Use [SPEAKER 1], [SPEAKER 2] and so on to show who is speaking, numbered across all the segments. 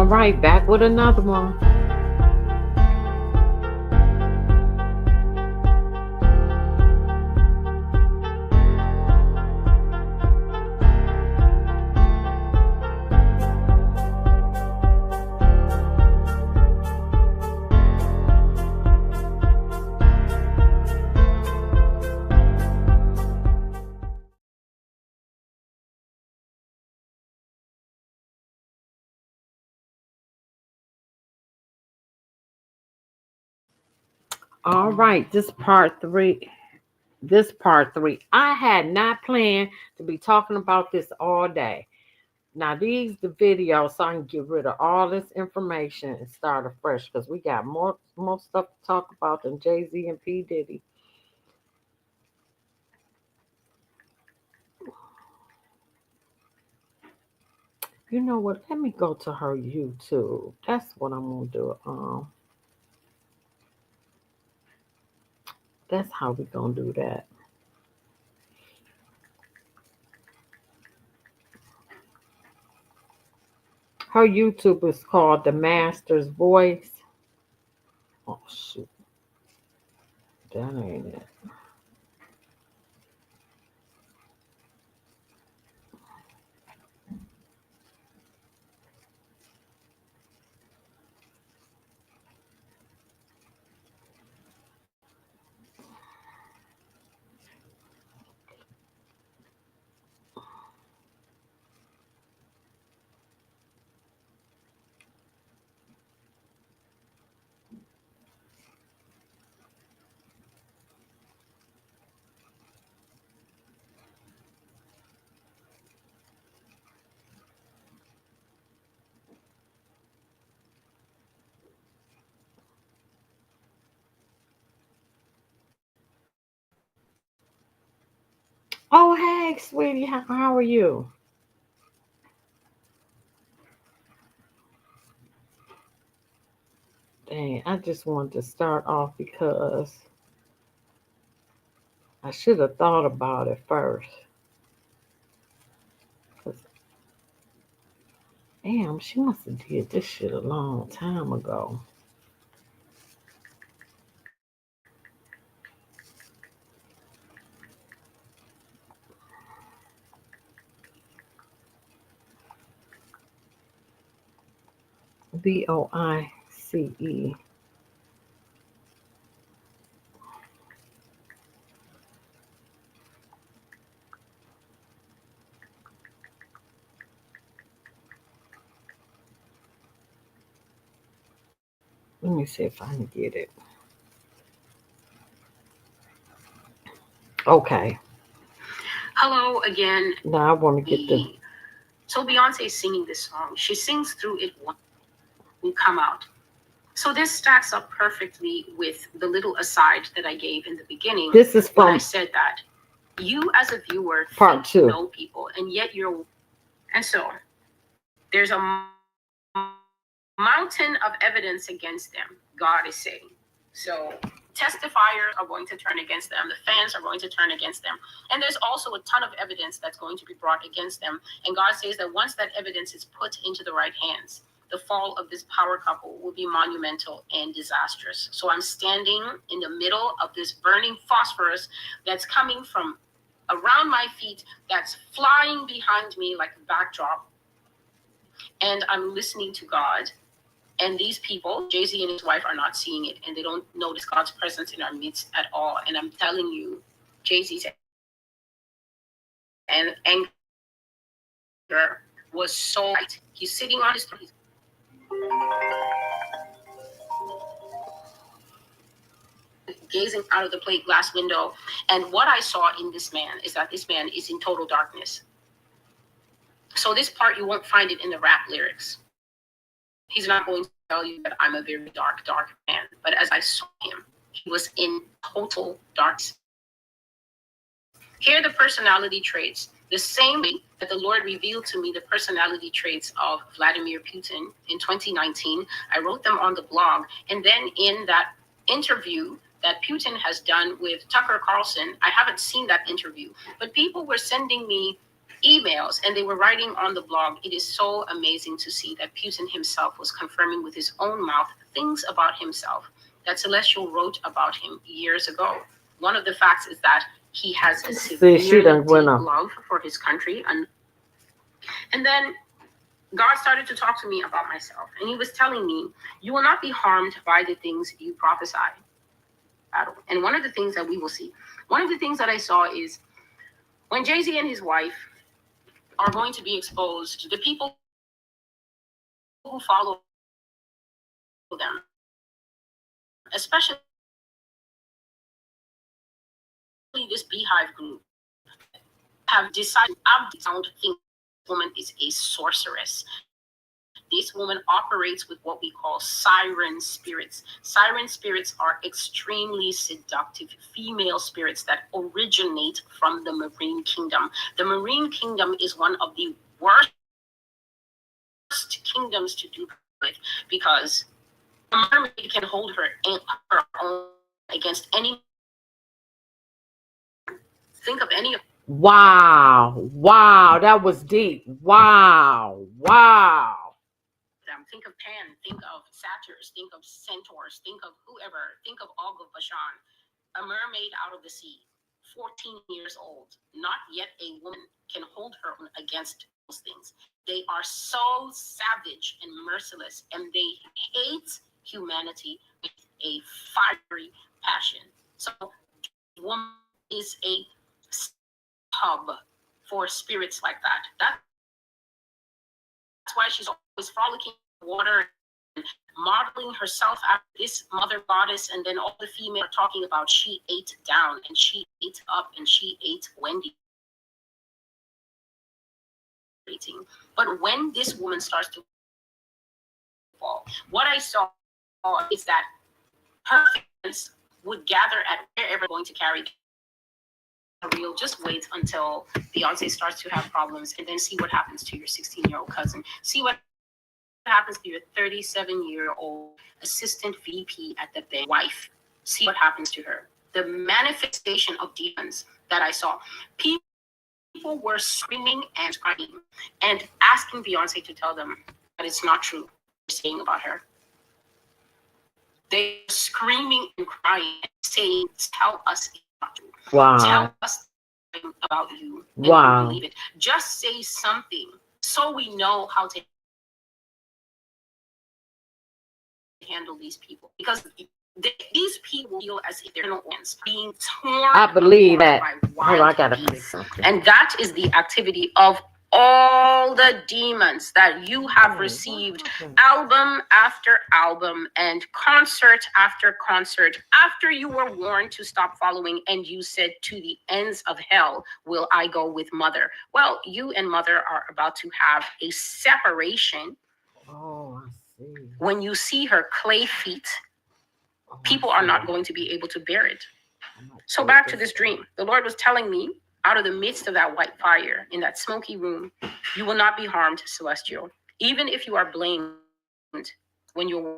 [SPEAKER 1] right, back with another one. All right, this part three. This part three. I had not planned to be talking about this all day. Now these the videos, so I can get rid of all this information and start afresh because we got more stuff to talk about than Jay-Z and P. Diddy. You know what? Let me go to her YouTube. That's what I'm gonna do. That's how we gonna do that. Her YouTube is called The Master's Voice. Oh shoot, that ain't it. Oh hey, sweetie, how are you? Dang, I just wanted to start off because I should have thought about it first. 'Cause, damn, she must have did this shit a long time ago. Voice. Let me see if I can get it. Okay.
[SPEAKER 2] Hello again.
[SPEAKER 1] Now I want to get the.
[SPEAKER 2] So Beyonce is singing this song. She sings through it when you come out. So this stacks up perfectly with the little aside that I gave in the beginning.
[SPEAKER 1] This is
[SPEAKER 2] when I
[SPEAKER 1] from
[SPEAKER 2] said that you as a viewer
[SPEAKER 1] part
[SPEAKER 2] think you
[SPEAKER 1] two.
[SPEAKER 2] know people, and yet you're. And so there's a mountain of evidence against them, God is saying. So testifiers are going to turn against them. The fans are going to turn against them. And there's also a ton of evidence that's going to be brought against them. And God says that once that evidence is put into the right hands, the fall of this power couple will be monumental and disastrous. So I'm standing in the middle of this burning phosphorus that's coming from around my feet, that's flying behind me like a backdrop. And I'm listening to God. And these people, Jay-Z and his wife, are not seeing it, and they don't notice God's presence in our midst at all. And I'm telling you, Jay-Z's anger was so light. He's sitting on his throne, gazing out of the plate glass window. And what I saw in this man is that this man is in total darkness. So this part, you won't find it in the rap lyrics. He's not going to tell you that I'm a very dark man. But as I saw him, he was in total darkness. Here are the personality traits. The same way that the Lord revealed to me the personality traits of Vladimir Putin in 2019, I wrote them on the blog. And then in that interview that Putin has done with Tucker Carlson, I haven't seen that interview, but people were sending me emails, and they were writing on the blog. It is so amazing to see that Putin himself was confirming with his own mouth things about himself that Celestial wrote about him years ago. One of the facts is that he has a severe deep love for his country, and then God started to talk to me about myself, and he was telling me, you will not be harmed by the things you prophesy. And one of the things that we will see, one of the things that I saw is when Jay-Z and his wife are going to be exposed, the people who follow them, especially this beehive group, have decided, I don't think this woman is a sorceress. This woman operates with what we call siren spirits. Siren spirits are extremely seductive female spirits that originate from the marine kingdom. The marine kingdom is one of the worst kingdoms to do with, because a mermaid can hold her own against any. Think of any.
[SPEAKER 1] Wow, that was deep. Wow.
[SPEAKER 2] Think of Pan, think of satyrs, think of centaurs, think of whoever, think of Og of Bashan, a mermaid out of the sea, 14 years old, not yet a woman, can hold her own against those things. They are so savage and merciless, and they hate humanity with a fiery passion. So, woman is a hub for spirits like that. That's why she's always frolicking in the water and modeling herself after this mother goddess, and then all the female are talking about she ate down and she ate up and she ate Wendy. But when this woman starts to fall, what I saw is that her fans would gather at wherever going to carry real. Just wait until Beyonce starts to have problems, and then see what happens to your 16-year-old cousin. See what happens to your 37-year-old assistant VP at the bank wife. See what happens to her. The manifestation of demons that I saw. People were screaming and crying and asking Beyonce to tell them that it's not true what they're saying about her. They're screaming and crying and saying, tell us it's not true.
[SPEAKER 1] Wow.
[SPEAKER 2] Tell us about you and
[SPEAKER 1] wow.
[SPEAKER 2] we believe it. Just say something so we know how to handle these people, because these people feel as if they're no ones being torn.
[SPEAKER 1] I believe that. Hold on, I gotta
[SPEAKER 2] fix something. And that is the activity of all the demons that you have received, album after album and concert after concert, after you were warned to stop following and you said, to the ends of hell will I go with Mother. Well, you and Mother are about to have a separation.
[SPEAKER 1] Oh, I see.
[SPEAKER 2] When you see her clay feet, people are not going to be able to bear it. So back to this dream. The Lord was telling me, out of the midst of that white fire, in that smoky room, you will not be harmed, Celestial. Even if you are blamed when you're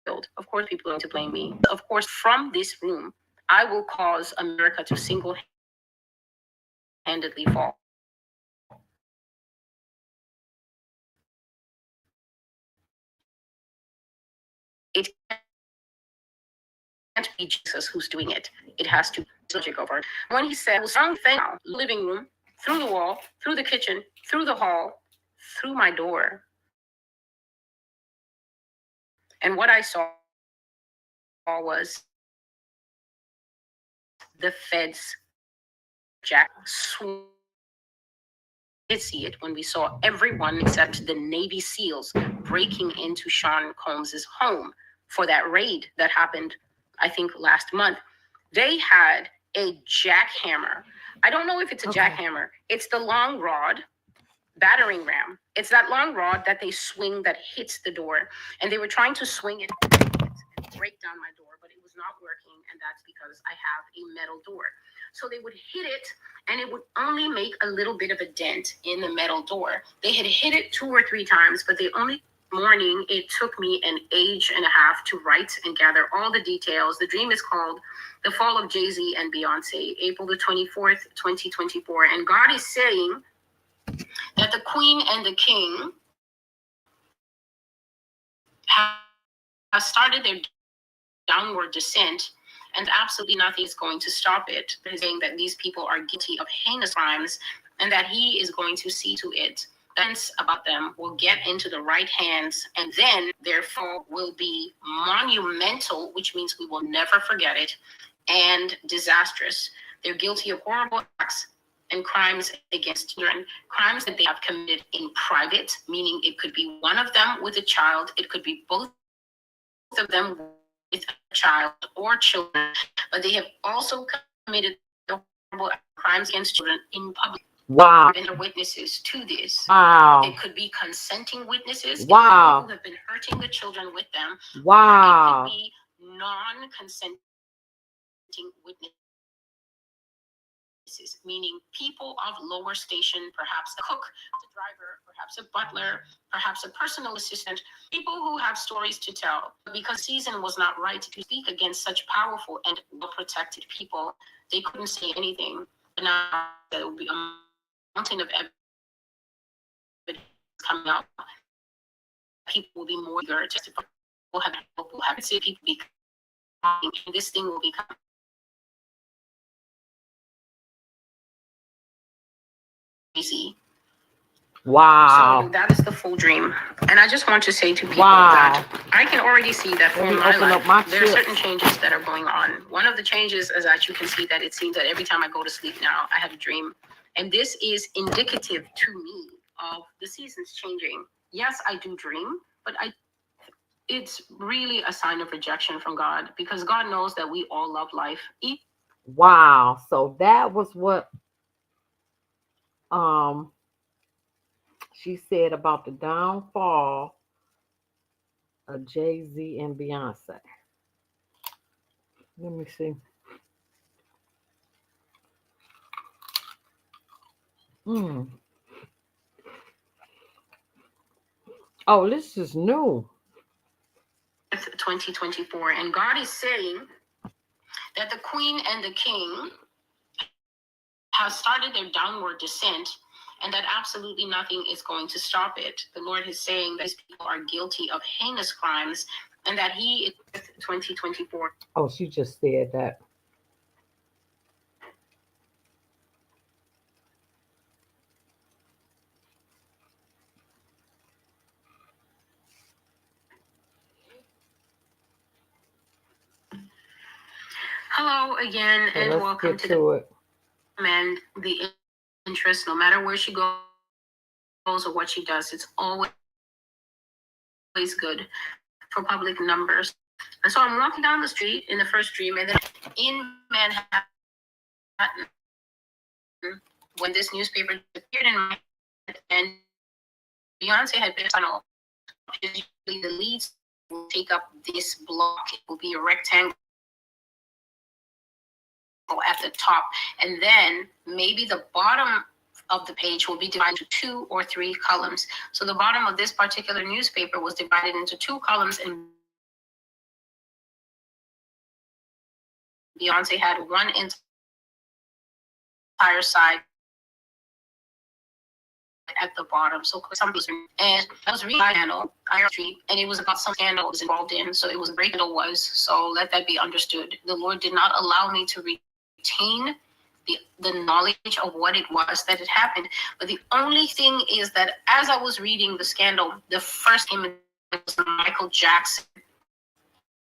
[SPEAKER 2] killed, of course people are going to blame me. Of course, from this room, I will cause America to single-handedly fall. It can't be Jesus who's doing it. It has to be subject over. When he said, living room, through the wall, through the kitchen, through the hall, through my door. And what I saw was the feds jack did see it when we saw everyone except the Navy SEALs breaking into Sean Combs's home for that raid that happened, I think, last month. They had a jackhammer. I don't know if it's a jackhammer. It's the long rod, battering ram. It's that long rod that they swing that hits the door. And they were trying to swing it and break down my door, but it was not working. And that's because I have a metal door. So they would hit it, and it would only make a little bit of a dent in the metal door. They had hit it 2 or 3 times, but the only morning it took me an age and a half to write and gather all the details. The dream is called The Fall of Jay-Z and Beyonce, April the 24th, 2024. And God is saying, that the queen and the king have started their downward descent, and absolutely nothing is going to stop it. He's saying that these people are guilty of heinous crimes and that he is going to see to it. Events about them will get into the right hands, and then their fall will be monumental, which means we will never forget it, and disastrous. They're guilty of horrible acts and crimes against children, crimes that they have committed in private, meaning it could be one of them with a child, it could be both of them with a child or children, but they have also committed horrible crimes against children in public.
[SPEAKER 1] Wow.
[SPEAKER 2] And there are witnesses to this.
[SPEAKER 1] Wow.
[SPEAKER 2] It could be consenting witnesses.
[SPEAKER 1] Wow.
[SPEAKER 2] People have been hurting the children with them.
[SPEAKER 1] Wow.
[SPEAKER 2] It could be non-consenting witnesses, meaning people of lower station, perhaps a cook, a driver, perhaps a butler, perhaps a personal assistant, people who have stories to tell. Because season was not right to speak against such powerful and well-protected people, they couldn't say anything. But now there will be a mountain of evidence coming out. People will be more eager to testify. We'll have to see people be coming, and this thing will become crazy.
[SPEAKER 1] Wow.
[SPEAKER 2] So that is the full dream. And I just want to say to people
[SPEAKER 1] Wow.
[SPEAKER 2] that I can already see that for my life, there are certain changes that are going on. One of the changes is that you can see that it seems that every time I go to sleep now, I have a dream. And this is indicative to me of the seasons changing. Yes, I do dream, but it's really a sign of rejection from God, because God knows that we all love life.
[SPEAKER 1] Wow. So that was what she said about the downfall of Jay-Z and Beyonce. Let me see. Oh, this is new.
[SPEAKER 2] 2024, and God is saying that the queen and the king have started their downward descent, and that absolutely nothing is going to stop it. The Lord is saying that these people are guilty of heinous crimes, and that He is 2024.
[SPEAKER 1] Oh, she just said that.
[SPEAKER 2] Hello again,
[SPEAKER 1] So
[SPEAKER 2] and welcome to
[SPEAKER 1] it.
[SPEAKER 2] And the interest, no matter where she goes or what she does, it's always good for public numbers. And so I'm walking down the street in the first dream, and then in Manhattan, when this newspaper appeared in my head, and Beyonce had been tunnel, usually the leads will take up this block. It will be a rectangle at the top, and then maybe the bottom of the page will be divided into 2 or 3 columns. So the bottom of this particular newspaper was divided into 2 columns, and Beyonce had one entire side at the bottom. So and I was reading channel, Iron Street, and it was about some scandal was involved in. So it was great that it was. So let that be understood. The Lord did not allow me to retain the knowledge of what it was that had happened. But the only thing is that as I was reading the scandal, the first image was Michael Jackson.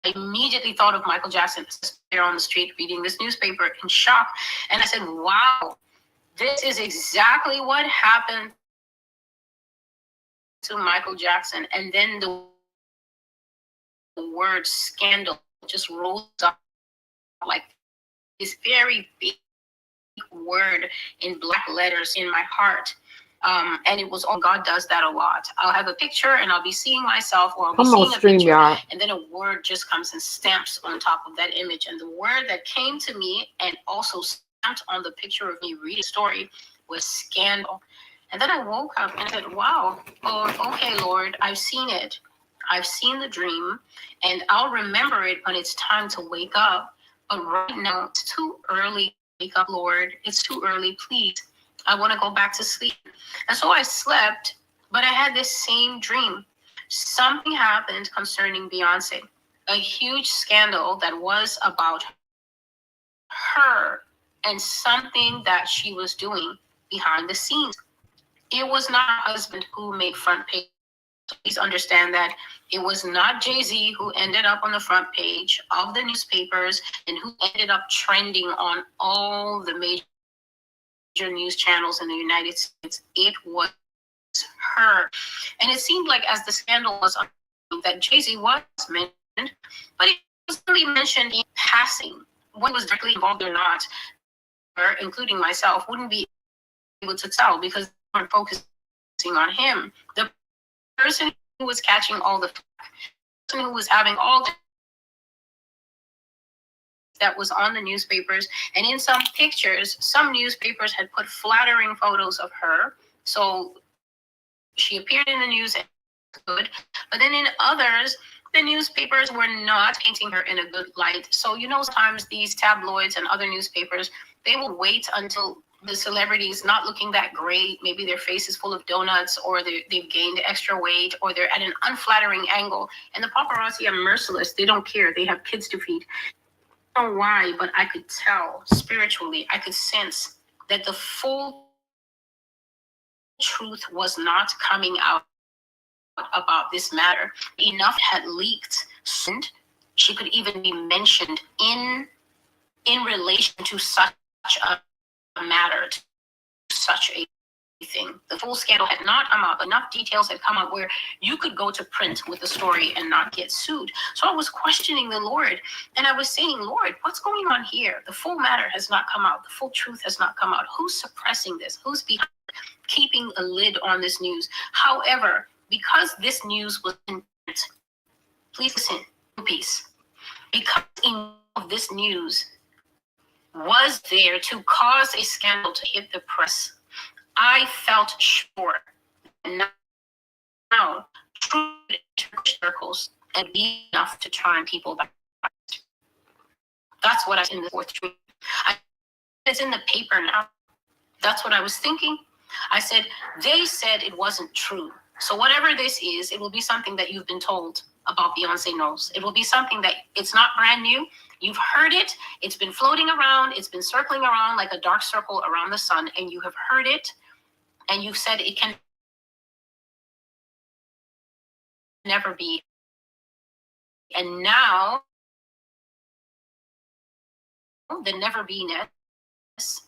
[SPEAKER 2] I immediately thought of Michael Jackson there on the street reading this newspaper in shock. And I said, wow, this is exactly what happened to Michael Jackson. And then the word scandal just rose up like this very big word in black letters in my heart. And it was, God does that a lot. I'll have a picture and I'll be seeing myself, or I'll be seeing a picture, and then a word just comes and stamps on top of that image. And the word that came to me and also stamped on the picture of me reading the story was scandal. And then I woke up and said, wow, okay, Lord, I've seen it. I've seen the dream, and I'll remember it when it's time to wake up. But right now, it's too early. Wake up, Lord. It's too early. Please I want to go back to sleep. And so I slept, but I had this same dream. Something happened concerning Beyonce, a huge scandal that was about her and something that she was doing behind the scenes. It was not her husband who made front page. Please understand that it was not Jay-Z who ended up on the front page of the newspapers and who ended up trending on all the major news channels in the United States. It was her. And it seemed like as the scandal was that Jay-Z was mentioned, but it was only mentioned in passing. When was directly involved or not, or including myself, wouldn't be able to tell because they weren't focusing on him. The person who was catching all the person who was having all the that was on the newspapers, and in some pictures, some newspapers had put flattering photos of her. So she appeared in the news and good, but then in others, the newspapers were not painting her in a good light. So, sometimes these tabloids and other newspapers, they will wait until the celebrity is not looking that great. Maybe their face is full of donuts, or they've gained extra weight, or they're at an unflattering angle. And the paparazzi are merciless. They don't care. They have kids to feed. I don't know why, but I could tell spiritually, I could sense that the full truth was not coming out about this matter. Enough had leaked, and she could even be mentioned in relation to such a matter, to such a thing. The full scandal had not come out. Enough details had come out where you could go to print with the story and not get sued. So I was questioning the Lord, and I was saying, Lord, what's going on here? The full matter has not come out. The full truth has not come out. Who's suppressing this? Who's behind keeping a lid on this news? However, because this news was in print, please listen, peace. Because enough of this news was there to cause a scandal to hit the press, I felt sure now true circles and be enough to turn people back. That's what I in the fourth truth. It's in the paper now. That's what I was thinking. I said, they said it wasn't true. So whatever this is, it will be something that you've been told about Beyonce Knowles. It will be something that it's not brand new. You've heard it. It's been floating around. It's been circling around like a dark circle around the sun, and you have heard it, and you've said it can never be. And now the never be-ness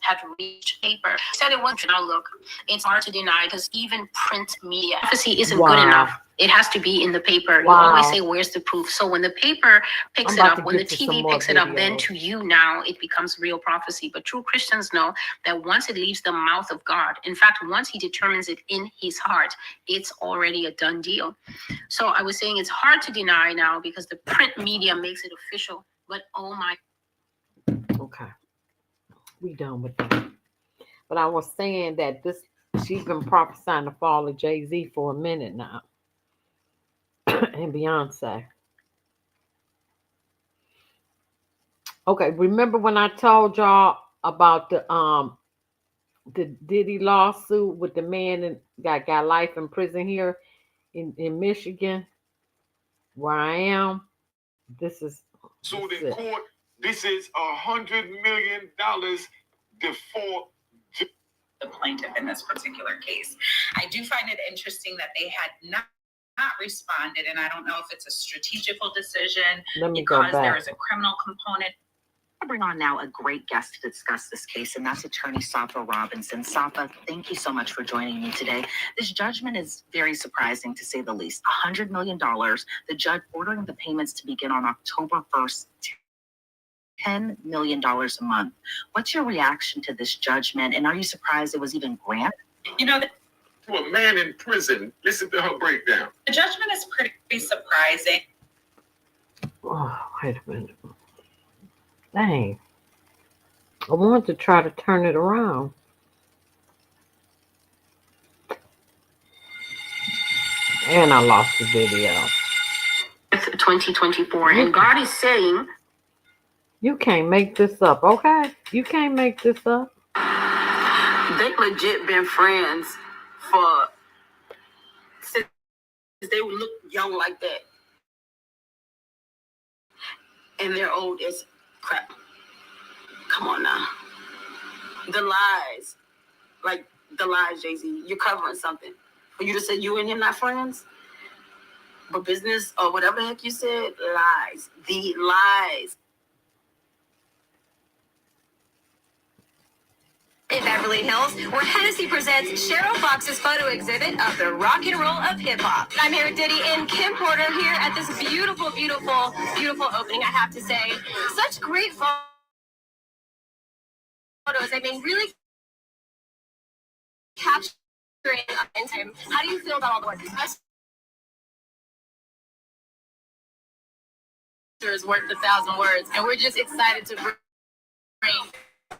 [SPEAKER 2] had reached paper. Said it wasn't. Now look, it's hard to deny because even print media prophecy isn't good enough. It has to be in the paper. You always say, where's the proof? So when the paper picks it up, when the TV picks it up, then to you now it becomes real prophecy. But true Christians know that once it leaves the mouth of God, in fact, once he determines it in his heart, it's already a done deal. So I was saying it's hard to deny now because the print media makes it official. But oh my.
[SPEAKER 1] Okay. We done with that. But I was saying that she's been prophesying the fall of Jay-Z for a minute now. And Beyonce. Okay, remember when I told y'all about the Diddy lawsuit with the man that got life in prison here in Michigan, where I am? This is
[SPEAKER 3] sued in court. This is $100 million default.
[SPEAKER 4] The plaintiff in this particular case. I do find it interesting that they had not responded, and I don't know if it's a strategical decision because there is a criminal component.
[SPEAKER 5] I bring on now a great guest to discuss this case, and that's attorney Safa Robinson. Safa, thank you so much for joining me today. This judgment is very surprising, to say the least. $100 million. The judge ordering the payments to begin on October 1st. $10 million a month. What's your reaction to this judgment, and are you surprised it was even granted?
[SPEAKER 3] To a man in prison. Listen to her breakdown.
[SPEAKER 4] The judgment is pretty surprising.
[SPEAKER 1] Oh, wait a minute. Dang. I wanted to try to turn it around. And I lost the video.
[SPEAKER 2] 2024, and God is saying,
[SPEAKER 1] you can't make this up, okay? You can't make this up.
[SPEAKER 2] They legit been friends for since they would look young like that. And they're old as crap. Come on now. The lies. Like the lies, Jay-Z. You're covering something. For you to say you and him not friends? But business or whatever the heck you said, lies. The lies.
[SPEAKER 6] In Beverly Hills, where Hennessy presents Cheryl Fox's photo exhibit of the rock and roll of hip hop. I'm here with Diddy and Kim Porter here at this beautiful, beautiful, beautiful opening, I have to say. Such great photos. I mean, really capturing in time. How do you feel about all the work? Is worth 1,000 words, and we're just excited to bring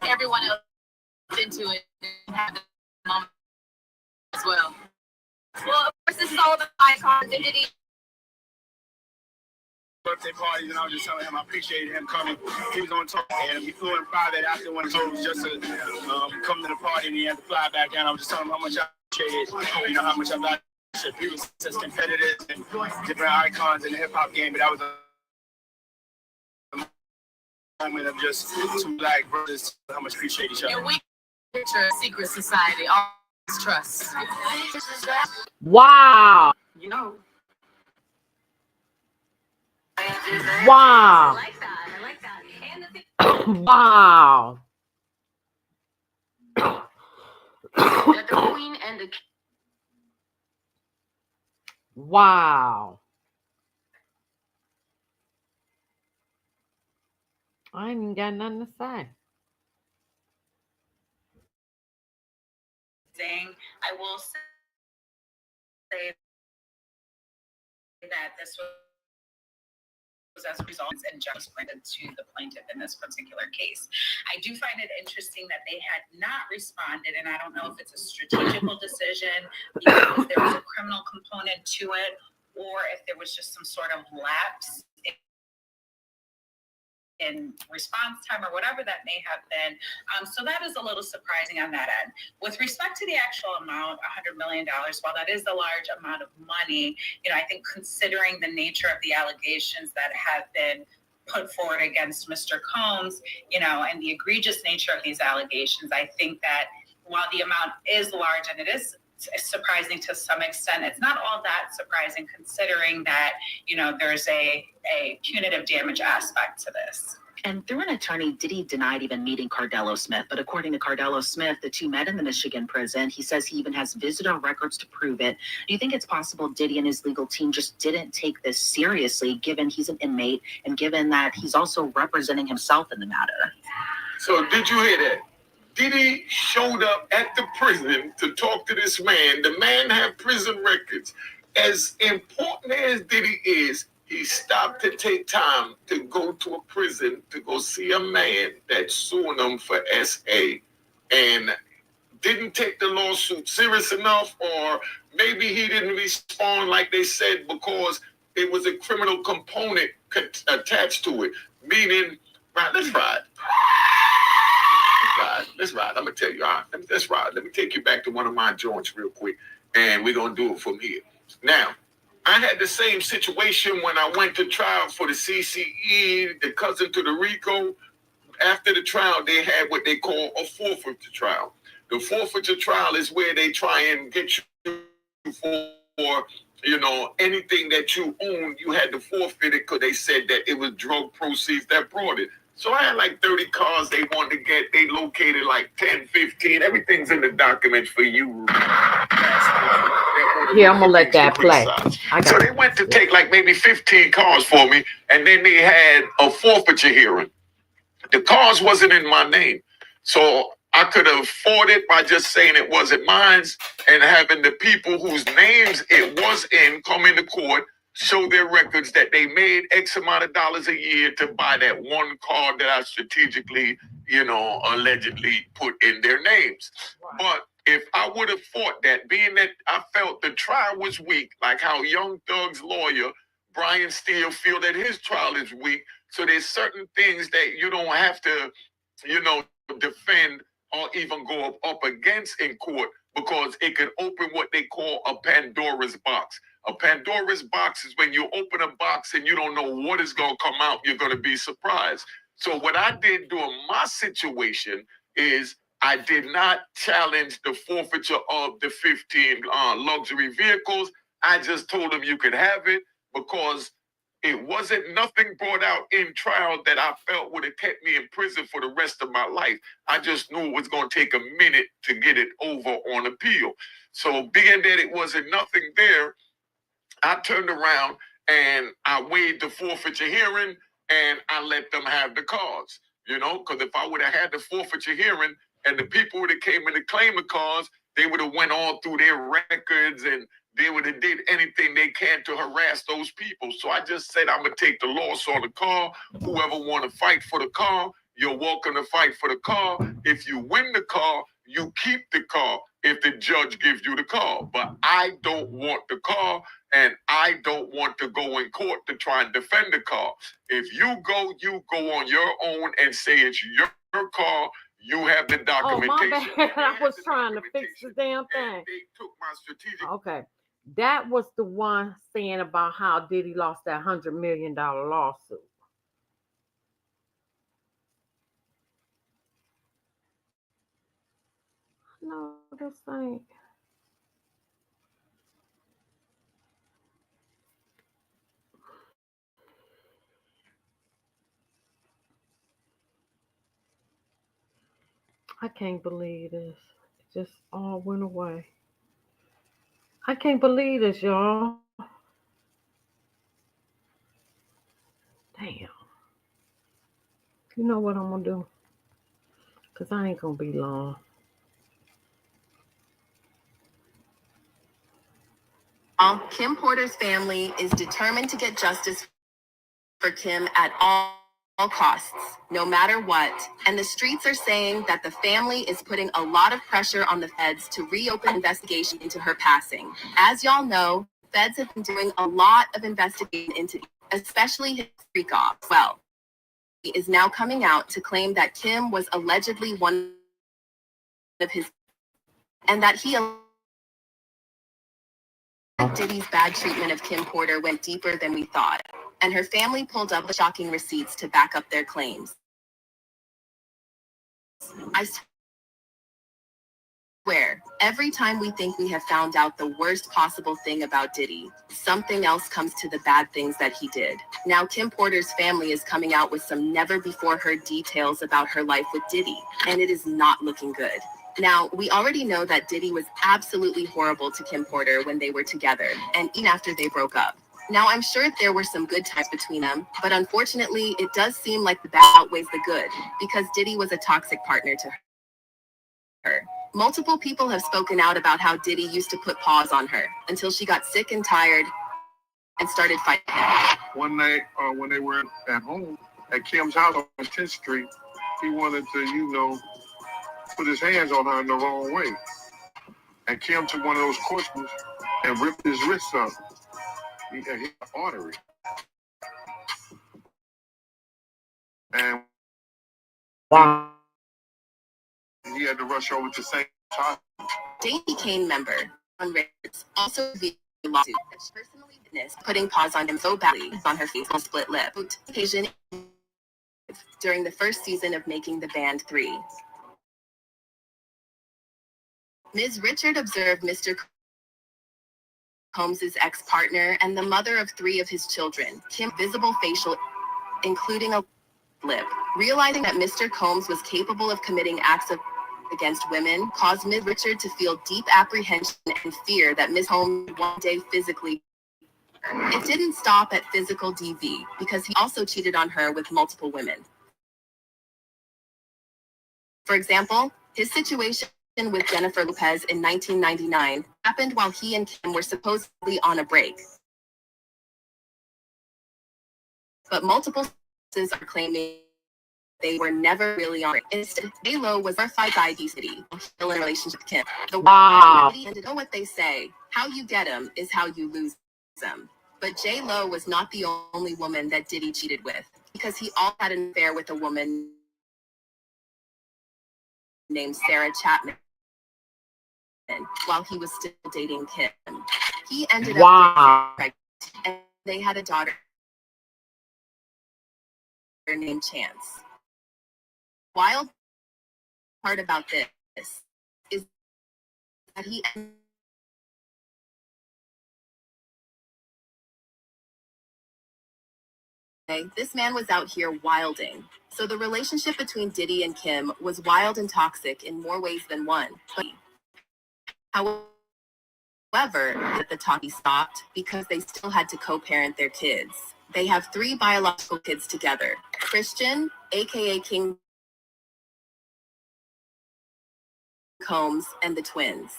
[SPEAKER 6] everyone else into it and have the moment as well. Well, of course, this is all about icons and Diddy.
[SPEAKER 7] Birthday parties, and I was just telling him I appreciated him coming. He was on top, and he flew in private after one, so it was just to come to the party, and he had to fly back down. I was just telling him how much I appreciated, how much I got. People as competitors and different icons in the hip hop game, but that was a moment of just two black brothers, how much appreciate each other.
[SPEAKER 6] And we picture a secret society, all trust.
[SPEAKER 1] Wow.
[SPEAKER 2] You know.
[SPEAKER 1] Wow.
[SPEAKER 6] I like that. I like that. And the
[SPEAKER 1] Wow.
[SPEAKER 2] That the queen and the
[SPEAKER 1] Wow. I ain't even got nothing to say.
[SPEAKER 4] I will say that this was as a result and just granted to the plaintiff in this particular case. I do find it interesting that they had not responded, and I don't know if it's a strategical decision because there was a criminal component to it, or if there was just some sort of lapse in response time or whatever that may have been. So that is a little surprising on that end. With respect to the actual amount, $100 million, while that is a large amount of money, I think considering the nature of the allegations that have been put forward against Mr. Combs, and the egregious nature of these allegations, I think that while the amount is large and it is surprising to some extent, it's not all that surprising considering that, there's a punitive damage aspect to this.
[SPEAKER 5] And through an attorney, Diddy denied even meeting Cardello Smith. But according to Cardello Smith, the two met in the Michigan prison. He says he even has visitor records to prove it. Do you think it's possible Diddy and his legal team just didn't take this seriously, given he's an inmate and given that he's also representing himself in the matter?
[SPEAKER 3] So did you hear that? Diddy showed up at the prison to talk to this man. The man had prison records. As important as Diddy is, he stopped to take time to go to a prison to go see a man that's suing him for SA and didn't take the lawsuit serious enough, or maybe he didn't respond like they said because it was a criminal component attached to it. Meaning, right, let's ride. Let's ride. I'm gonna tell you. All right, let's ride. Let me take you back to one of my joints real quick, and we're gonna do it from here. Now, I had the same situation when I went to trial for the CCE, the cousin to the RICO. After the trial, they had what they call a forfeiture trial. The forfeiture trial is where they try and get you for, anything that you own, you had to forfeit it because they said that it was drug proceeds that brought it. So I had like 30 cars they wanted to get. They located like 10, 15. Everything's in the documents for you.
[SPEAKER 1] Yeah, I'm going to let that play.
[SPEAKER 3] So they went to take like maybe 15 cars for me, and then they had a forfeiture hearing. The cars wasn't in my name. So I could afford it by just saying it wasn't mine and having the people whose names it was in come into court, show their records that they made X amount of dollars a year to buy that one car that I strategically, allegedly put in their names. Right. But if I would have fought that, being that I felt the trial was weak, like how Young Thug's lawyer, Brian Steele, feel that his trial is weak. So there's certain things that you don't have to, defend or even go up against in court, because it could open what they call a Pandora's box. A Pandora's box is when you open a box and you don't know what is going to come out. You're going to be surprised. So what I did during my situation is I did not challenge the forfeiture of the 15 luxury vehicles. I just told them you could have it, because it wasn't nothing brought out in trial that I felt would have kept me in prison for the rest of my life. I just knew it was going to take a minute to get it over on appeal. So being that it wasn't nothing there, I turned around and I waived the forfeiture hearing and I let them have the cars, because if I would have had the forfeiture hearing and the people would have came in to claim the cars, they would have went all through their records and they would have did anything they can to harass those people. So I just said, I'm going to take the loss on the car. Whoever want to fight for the car, you're welcome to fight for the car. If you win the car, you keep the car if the judge gives you the car. But I don't want the car, and I don't want to go in court to try and defend the car. If you go on your own and say it's your car. You have the documentation.
[SPEAKER 1] Oh, my bad. I was trying to fix the damn thing.
[SPEAKER 3] They took my strategic.
[SPEAKER 1] Okay. That was the one saying about how Diddy lost that $100 million lawsuit. No, this ain't. I can't believe this. It just all went away. I can't believe this, y'all. Damn. You know what I'm going to do? Because I ain't going to be long.
[SPEAKER 8] Kim Porter's family is determined to get justice for Kim at all costs, no matter what. And the streets are saying that the family is putting a lot of pressure on the feds to reopen investigation into her passing. As y'all know, feds have been doing a lot of investigation into, especially his freak off. Well, he is now coming out to claim that Kim was allegedly one of his, and that he Diddy's bad treatment of Kim Porter went deeper than we thought, and her family pulled up shocking receipts to back up their claims. I swear, every time we think we have found out the worst possible thing about Diddy, something else comes to the bad things that he did. Now Kim Porter's family is coming out with some never-before-heard details about her life with Diddy, and it is not looking good. Now, we already know that Diddy was absolutely horrible to Kim Porter when they were together, and even after they broke up. Now, I'm sure there were some good times between them, but unfortunately, it does seem like the bad outweighs the good, because Diddy was a toxic partner to her. Multiple people have spoken out about how Diddy used to put paws on her, until she got sick and tired and started fighting him.
[SPEAKER 9] One night, when they were at home, at Kim's house on 10th Street, he wanted to, put his hands on her in the wrong way. And Kim took one of those corkscrews and ripped his wrist up. He hit the artery. And
[SPEAKER 1] Wow.
[SPEAKER 9] he had to rush over to St. Thomas.
[SPEAKER 8] Davey Kane member on Reddit also revealed a lawsuit that she personally witnessed putting paws on him so badly on her face on split lip. Occasion during the first season of making the band 3. Ms. Richard observed Mr. Combs' ex-partner and the mother of 3 of his children, Kim's visible facial, including a lip. Realizing that Mr. Combs was capable of committing acts against women caused Ms. Richard to feel deep apprehension and fear that Ms. Combs would one day physically. It didn't stop at physical DV, because he also cheated on her with multiple women. For example, his situation with Jennifer Lopez in 1999 happened while he and Kim were supposedly on a break. But multiple sources are claiming they were never really on a break. Instead, J-Lo was verified by Diddy, still in a relationship with Kim.
[SPEAKER 1] Wow.
[SPEAKER 8] And you know what they say, how you get them is how you lose them. But J-Lo was not the only woman that Diddy cheated with, because he also had an affair with a woman named Sarah Chapman while he was still dating Kim. He ended up getting pregnant, and they had a daughter named Chance. Wild part about this is that this man was out here wilding. So the relationship between Diddy and Kim was wild and toxic in more ways than one. However, the talkie stopped because they still had to co-parent their kids. They have 3 biological kids together. Christian, aka King Combs, and the twins.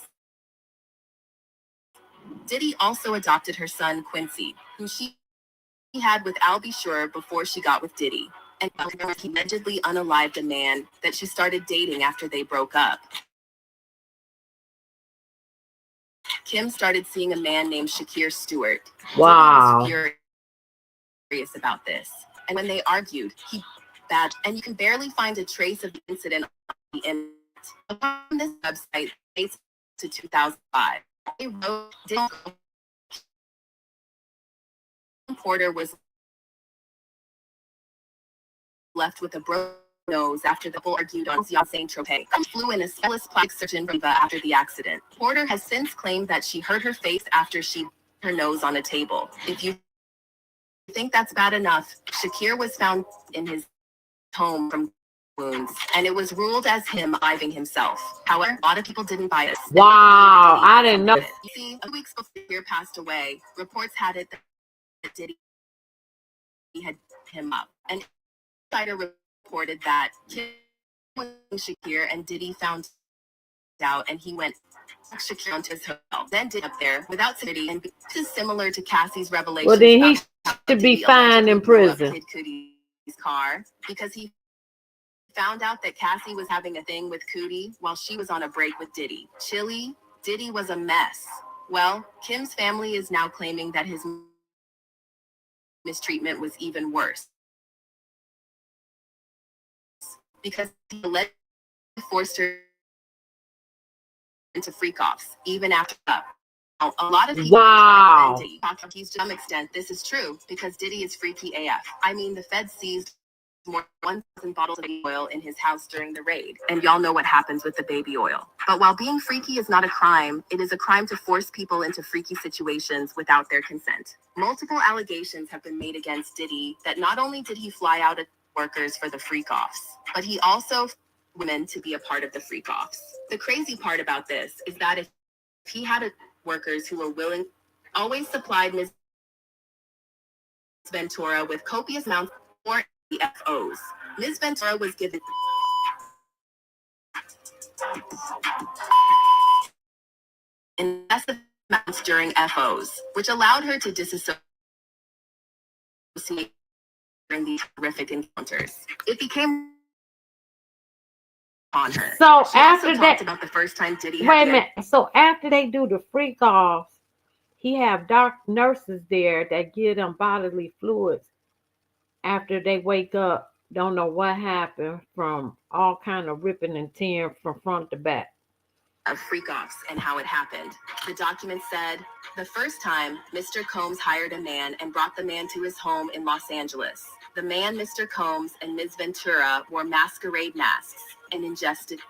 [SPEAKER 8] Diddy also adopted her son Quincy, who she had with Al B. Sure before she got with Diddy. And he allegedly unalived a man that she started dating after they broke up. Kim started seeing a man named Shakir Stewart.
[SPEAKER 1] Wow.
[SPEAKER 8] Diddy was furious about this. And when they argued, he bad, and you can barely find a trace of the incident on the internet. On this website dates to 2005. They wrote Porter was left with a broken nose after the couple argued on Saint-Tropez. Flew in a spellless plastic surgeon Riva after the accident. Porter has since claimed that she hurt her face after she her nose on a table. If you think that's bad enough, Shakir was found in his home from wounds, and it was ruled as him aliving himself. However, a lot of people didn't buy it.
[SPEAKER 1] Wow, I didn't know.
[SPEAKER 8] You see, a week before Shakir passed away, reports had it that Diddy had him up. An insider reported that Kim was Shakir and Diddy found out, and he went Shakir onto his hotel. Then Diddy up there without security, and this is similar to Cassie's revelation.
[SPEAKER 1] Well, then he should be fined in prison.
[SPEAKER 8] Kid Coodie's car because he found out that Cassie was having a thing with Cootie while she was on a break with Diddy. Chilly, Diddy was a mess. Well, Kim's family is now claiming that his mistreatment was even worse because he allegedly forced her into freak-offs, even after up. A lot of people Diddy to some extent this is true because Diddy is freaky AF. I mean, the Fed seized more than 1,000 bottles of baby oil in his house during the raid, and y'all know what happens with the baby oil. But while being freaky is not a crime, it is a crime to force people into freaky situations without their consent. Multiple allegations have been made against Diddy that not only did he fly out at workers for the freak-offs, but he also women to be a part of the freak-offs. The crazy part about this is that if he had workers who were willing, always supplied Ms. Ventura with copious amounts more FOs. Ms. Ventura was given excessive amounts during FOs, which allowed her to disassociate during these horrific encounters. It became on her.
[SPEAKER 1] So
[SPEAKER 8] she
[SPEAKER 1] after
[SPEAKER 8] also talked about the first time Diddy
[SPEAKER 1] wait a minute. So after they do the freak offs, he have nurses there that give them bodily fluids after they wake up. Don't know what happened from all kind of ripping and tearing from front to back.
[SPEAKER 8] Of freak-offs and how it happened. The document said, the first time, Mr. Combs hired a man and brought the man to his home in Los Angeles. The man, Mr. Combs, and Ms. Ventura wore masquerade masks and ingested.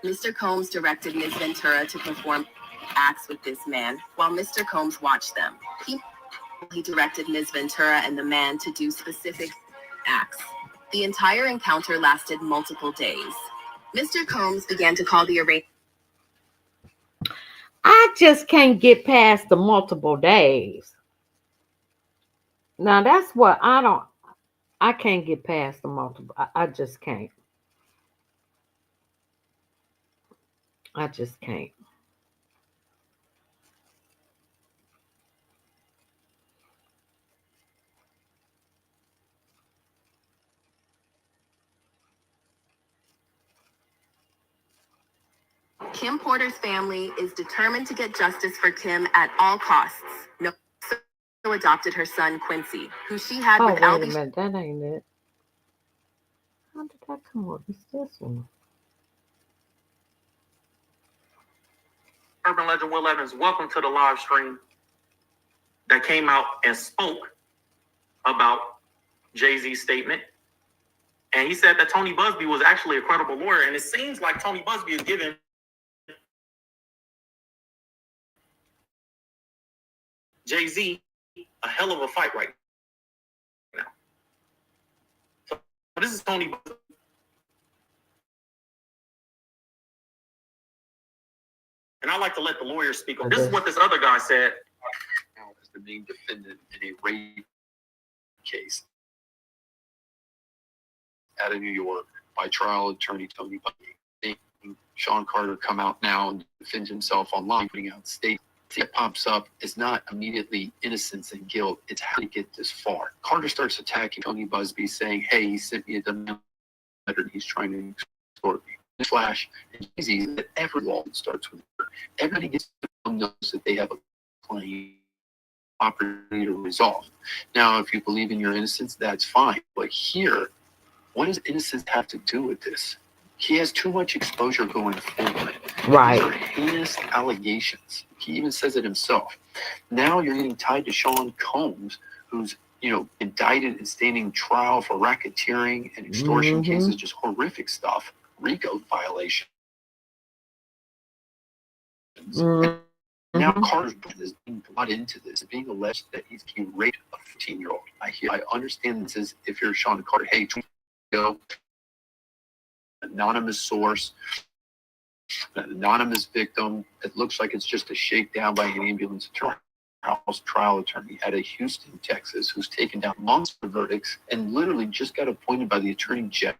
[SPEAKER 8] Mr. Combs directed Ms. Ventura to perform acts with this man while Mr. Combs watched them. He directed Ms. Ventura and the man to do specific acts. The entire encounter lasted multiple days. Mr. Combs began to call the arrangement.
[SPEAKER 1] I just can't get past the multiple days. Now that's what I can't get past the multiple. I just can't. I just can't.
[SPEAKER 8] Kim Porter's family is determined to get justice for Kim at all costs. No, so adopted her son Quincy, who she had with
[SPEAKER 1] wait
[SPEAKER 8] Al
[SPEAKER 1] a
[SPEAKER 8] B.
[SPEAKER 1] minute, that ain't it. How did that come up? It's this one.
[SPEAKER 10] Urban legend Will Evans, welcome to the live stream that came out and spoke about Jay-Z's statement. And he said that Tony Busby was actually a credible lawyer. And it seems like Tony Busby is giving Jay-Z a hell of a fight right now. So this is Tony Busby. And I like to let the lawyers speak. This is what this other guy said.
[SPEAKER 11] As the main defendant in a rape case out of New York by trial attorney Tony Busby. Sean Carter come out now and defend himself online, putting out statements. That pops up is not immediately innocence and guilt. It's how to get this far. Carter starts attacking Tony Busby, saying, "Hey, he sent me a demand letter and he's trying to extort me." Flash, it's easy that every law starts with her. Everybody gets to know that they have a claim opportunity to resolve. Now, if you believe in your innocence, that's fine. But here, what does innocence have to do with this? He has too much exposure going forward.
[SPEAKER 1] Right.
[SPEAKER 11] These are heinous allegations. He even says it himself. Now you're getting tied to Sean Combs, who's indicted and standing trial for racketeering and extortion cases, just horrific stuff. RICO violation. Now Carter's is being brought into this, being alleged that he raped a 15-year-old. I understand this is, if you're Sean Carter, hey, go, anonymous source, an anonymous victim. It looks like it's just a shakedown by an ambulance trial attorney out of Houston, Texas, who's taken down monster verdicts and literally just got appointed by the attorney general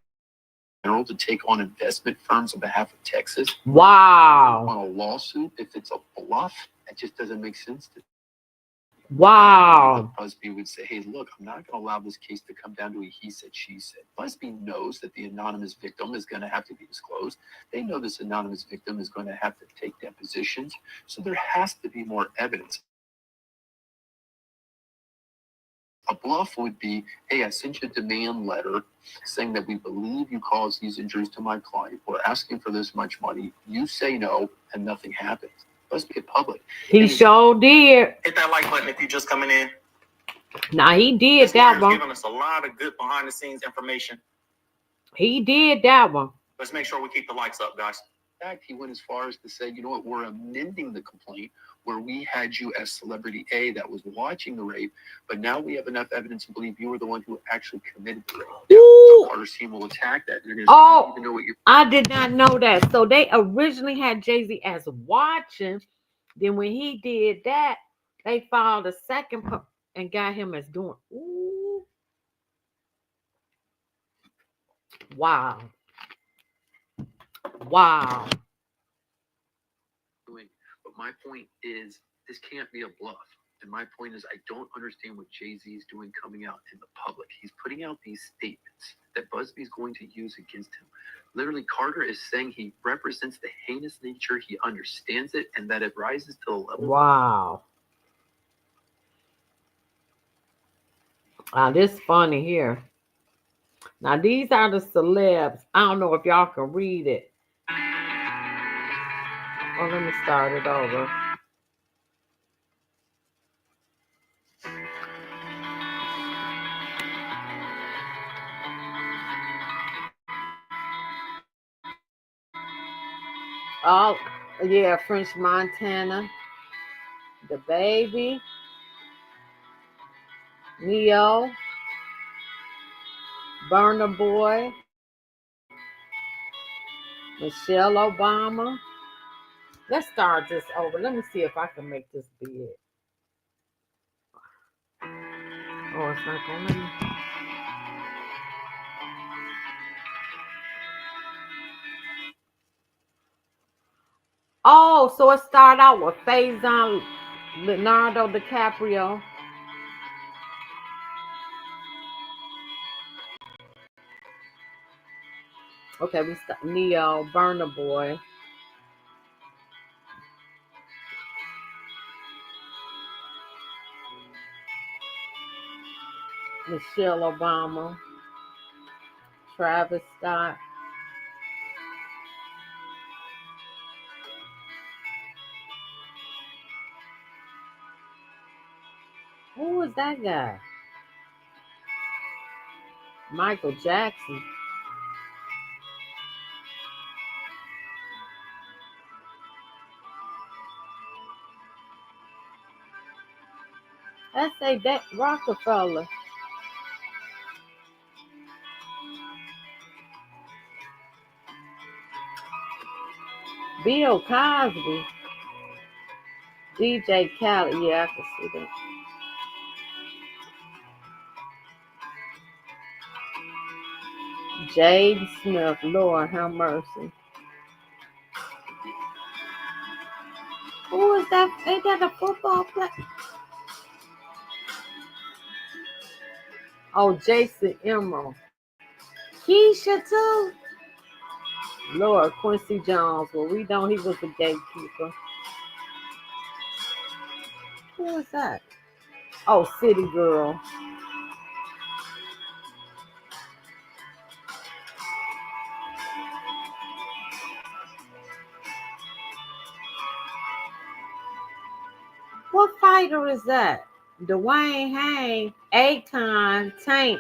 [SPEAKER 11] to take on investment firms on behalf of Texas.
[SPEAKER 1] Wow.
[SPEAKER 11] On a lawsuit, if it's a bluff, it just doesn't make sense to me.
[SPEAKER 1] Wow.
[SPEAKER 11] Busby would say, hey, look, I'm not going to allow this case to come down to a he said, she said. Busby knows that the anonymous victim is going to have to be disclosed. They know this anonymous victim is going to have to take depositions. So there has to be more evidence. A bluff would be, hey, I sent you a demand letter saying that we believe you caused these injuries to my client. We're asking for this much money. You say no, and nothing happens. Let's make it public.
[SPEAKER 1] He sure did.
[SPEAKER 10] Hit that like button if you're just coming in.
[SPEAKER 1] Nah, he did that one.
[SPEAKER 10] Giving us a lot of good behind-the-scenes information.
[SPEAKER 1] He did that one.
[SPEAKER 10] Let's make sure we keep the likes up, guys.
[SPEAKER 11] In fact, he went as far as to say, you know what, we're amending the complaint where we had you as celebrity A that was watching the rape, but now we have enough evidence to believe you were the one who actually committed the rape. So Carter's team will attack that. They're going to say, you even know what you're...
[SPEAKER 1] I did not know that. So they originally had Jay-Z as watching. Then when he did that, they filed a second and got him as doing. Ooh. Wow. Wow.
[SPEAKER 11] But my point is, this can't be a bluff. And my point is, I don't understand what Jay-Z is doing coming out in the public. He's putting out these statements that Busby's going to use against him. Literally, Carter is saying he represents the heinous nature, he understands it, and that it rises to a level.
[SPEAKER 1] Wow. This funny here. Now, these are the celebs. I don't know if y'all can read it. Oh, let me start it over. Oh, yeah, French Montana. The Baby. Neo. Burna Boy. Michelle Obama. Let's start this over. Let me see if I can make this big. Oh, it's not going to let me. Oh, so it started out with Faison, Leonardo DiCaprio. Okay, we start Neo, Burna Boy. Michelle Obama. Travis Scott. Who was that guy? Michael Jackson. Let's say that Rockefeller. Bill Cosby. DJ Khaled. Yeah, I can see that. Jade Smith. Lord have mercy. Who is that? Ain't that a football player? Oh, Jason Emerald. Keisha too. Lord, Quincy Jones. Well, we know he was a gatekeeper. Who was that? Oh, City Girl. What fighter is that? Dwayne Hayne, Akon, Tank.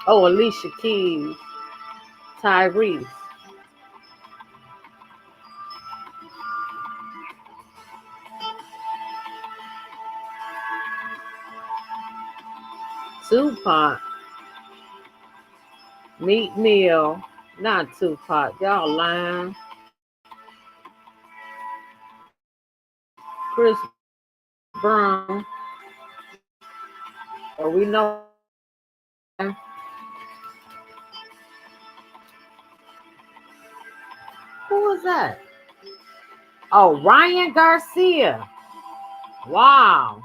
[SPEAKER 1] Oh, Alicia Keys, Tyrese. Tupac, Meek Mill, not Tupac. Y'all lying. Chris Brown. Well, we know. Who was that? Oh, Ryan Garcia. Wow.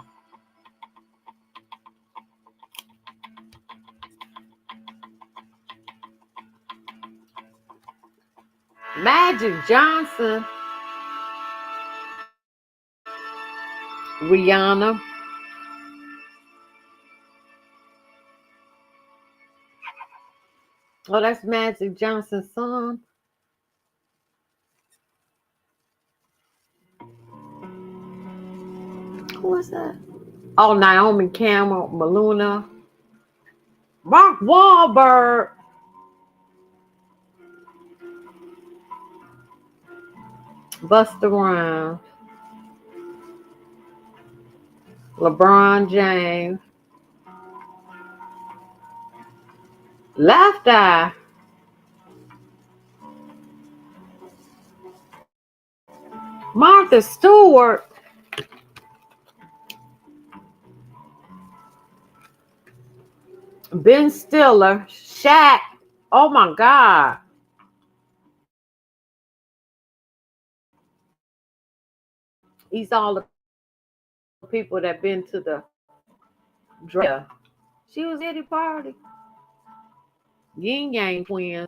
[SPEAKER 1] Magic Johnson. Rihanna. Oh, that's Magic Johnson's son. Who was that? Oh, Naomi Campbell, Maluna. Mark Wahlberg. Busta Rhymes. LeBron James. Left Eye. Martha Stewart. Ben Stiller. Shaq. Oh my God. He's all the people that been to the dress. She was at the party. Yin Yang twins.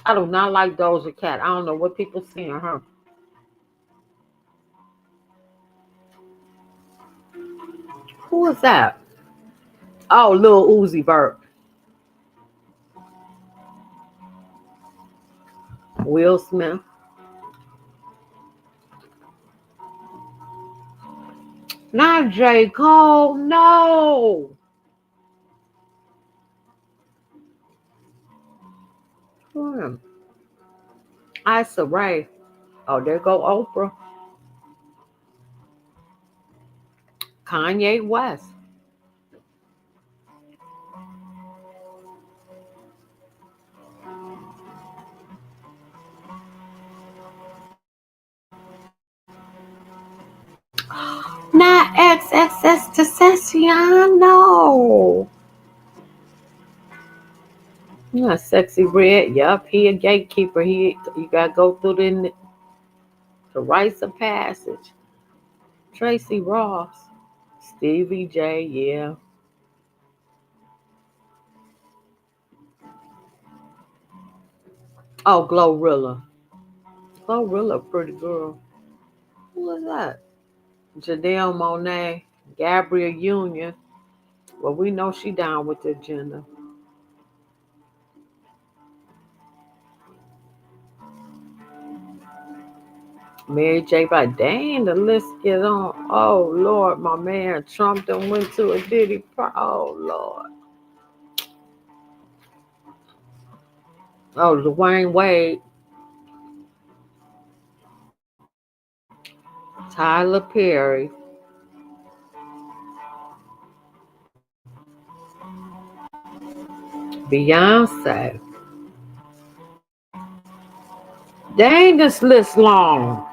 [SPEAKER 1] I do not like Doja Cat. I don't know what people see in her. Who was that? Oh, Lil Uzi Vert. Will Smith. Not J. Cole. No. Hmm. Issa Rae. Oh, there go Oprah. Kanye West. Not XXX Tentacion. No. Yeah, Sexy Red. Yup, he a gatekeeper. You gotta go through the rites of passage. Tracy Ross. Stevie J. Yeah. Oh, Glorilla. Glorilla, pretty girl. Who was that? Janelle Monae. Gabrielle Union. Well, we know she down with the agenda. Mary J. Blige. Dang, the list get on. Oh, Lord, my man. Trump done went to a Diddy. Oh, Lord. Oh, Dwayne Wade. Tyler Perry. Beyonce. Dang, this list long.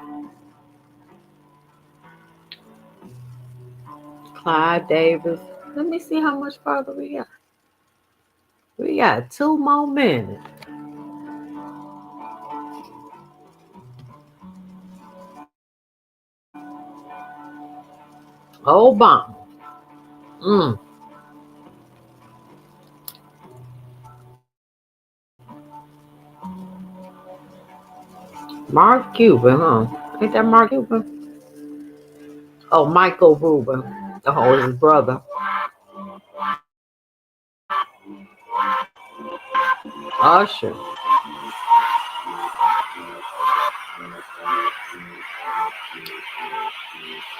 [SPEAKER 1] Clyde Davis. Let me see how much further we got. We got 2 more minutes. Obama. Mm. Mark Cuban, huh? Ain't that Mark Cuban? Oh, Michael Rubin. Oh, his brother. Usher.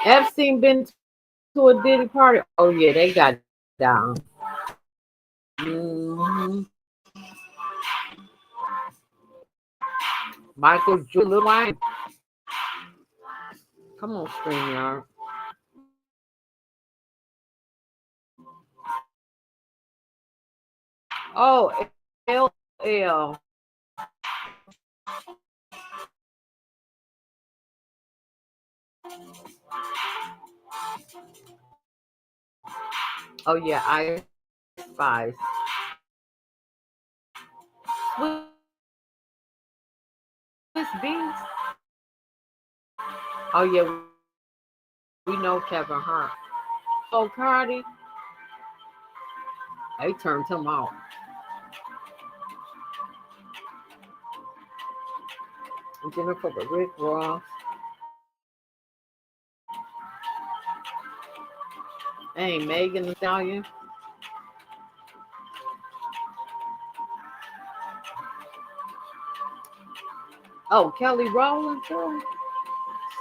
[SPEAKER 1] Epstein been to a Diddy party? Oh, yeah, they got down. Mm-hmm. Michael Jordan, Wayne. Come on, StreamYard. Oh, LL. Oh, yeah, Ice Spice. Swiss Beats. Oh, yeah, we know Kevin Hart. So Cardi, they turned him out. Jennifer Rick Ross. Hey, Megan Thee Stallion. Oh, Kelly Rowland too.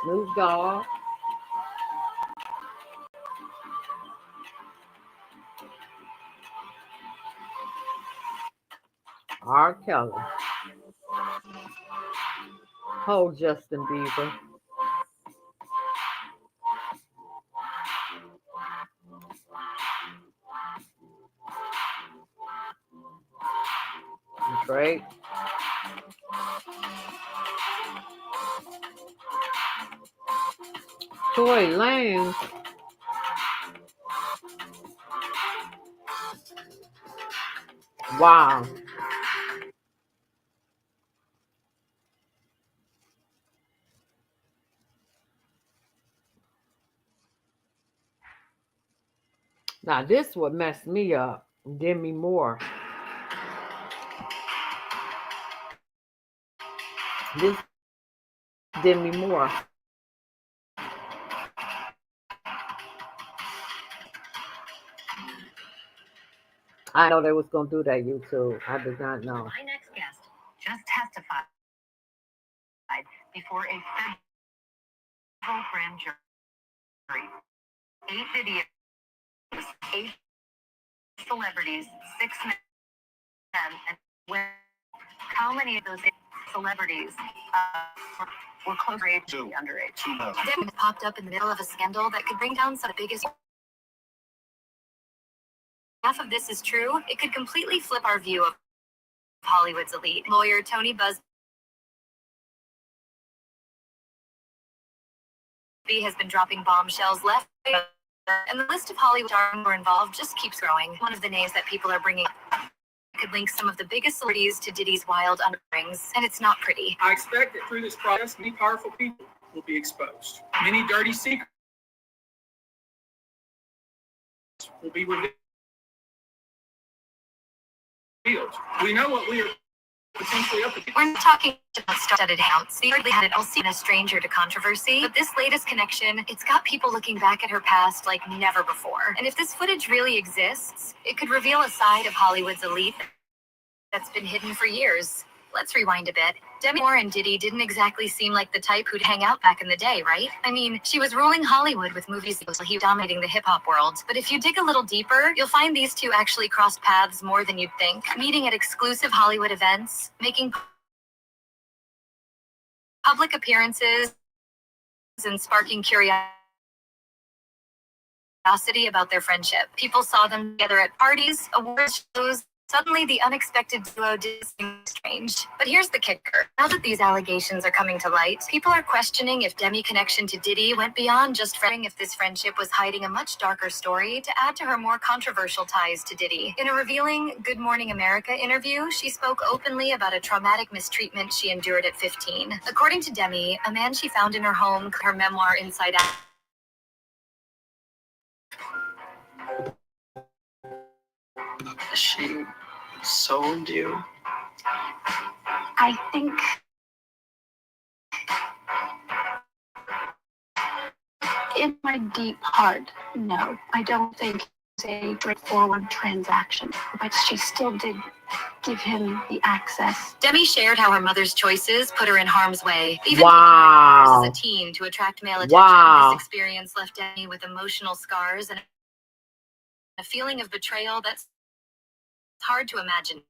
[SPEAKER 1] Snoop Dogg. R. Kelly. Oh, Justin Bieber. Drake. Tory Lanez. Wow. Now this would mess me up. Demi Moore. This Demi Moore. I know they was gonna do that YouTube. I did not know.
[SPEAKER 5] My next guest just testified before a federal grand jury. 8 videos, 8 celebrities, 6 men, and women. How many of those celebrities were close to age, underage? Diddy popped up in the middle of a scandal that could bring down some of the biggest. Half of this is true. It could completely flip our view of Hollywood's elite. Lawyer Tony Busby has been dropping bombshells left, and the list of Hollywood stars who are involved just keeps growing. One of the names that people are bringing up could link some of the biggest celebrities to Diddy's wild underings, and it's not pretty.
[SPEAKER 12] I expect that through this process, many powerful people will be exposed. Many dirty secrets will be revealed. We know what we are potentially up against.
[SPEAKER 5] We're not talking about studded accounts. We hardly had it all seen a stranger to controversy, but this latest connection, it's got people looking back at her past like never before. And if this footage really exists, it could reveal a side of Hollywood's elite that's been hidden for years.
[SPEAKER 6] Let's rewind a bit. Demi Moore and Diddy didn't exactly seem like the type who'd hang out back in the day, right? I mean, she was ruling Hollywood with movies, so he was dominating the hip-hop world. But if you dig a little deeper, you'll find these two actually crossed paths more than you'd think, meeting at exclusive Hollywood events, making public appearances, and sparking curiosity about their friendship. People saw them together at parties, awards shows. Suddenly, the unexpected duo did seem strange. But here's the kicker. Now that these allegations are coming to light, people are questioning if Demi's connection to Diddy went beyond just friending, if this friendship was hiding a much darker story to add to her more controversial ties to Diddy. In a revealing Good Morning America interview, she spoke openly about a traumatic mistreatment she endured at 15. According to Demi, a man she found in her home, her memoir Inside Out.
[SPEAKER 13] She sold you?
[SPEAKER 14] I think in my deep heart, no, I don't think it's a straightforward transaction, but she still did give him the access.
[SPEAKER 6] Demi shared how her mother's choices put her in harm's way, even
[SPEAKER 1] Wow.
[SPEAKER 6] taking her as a teen to attract male attention.
[SPEAKER 1] Wow.
[SPEAKER 6] This experience left Demi with emotional scars and a feeling of betrayal that's hard to imagine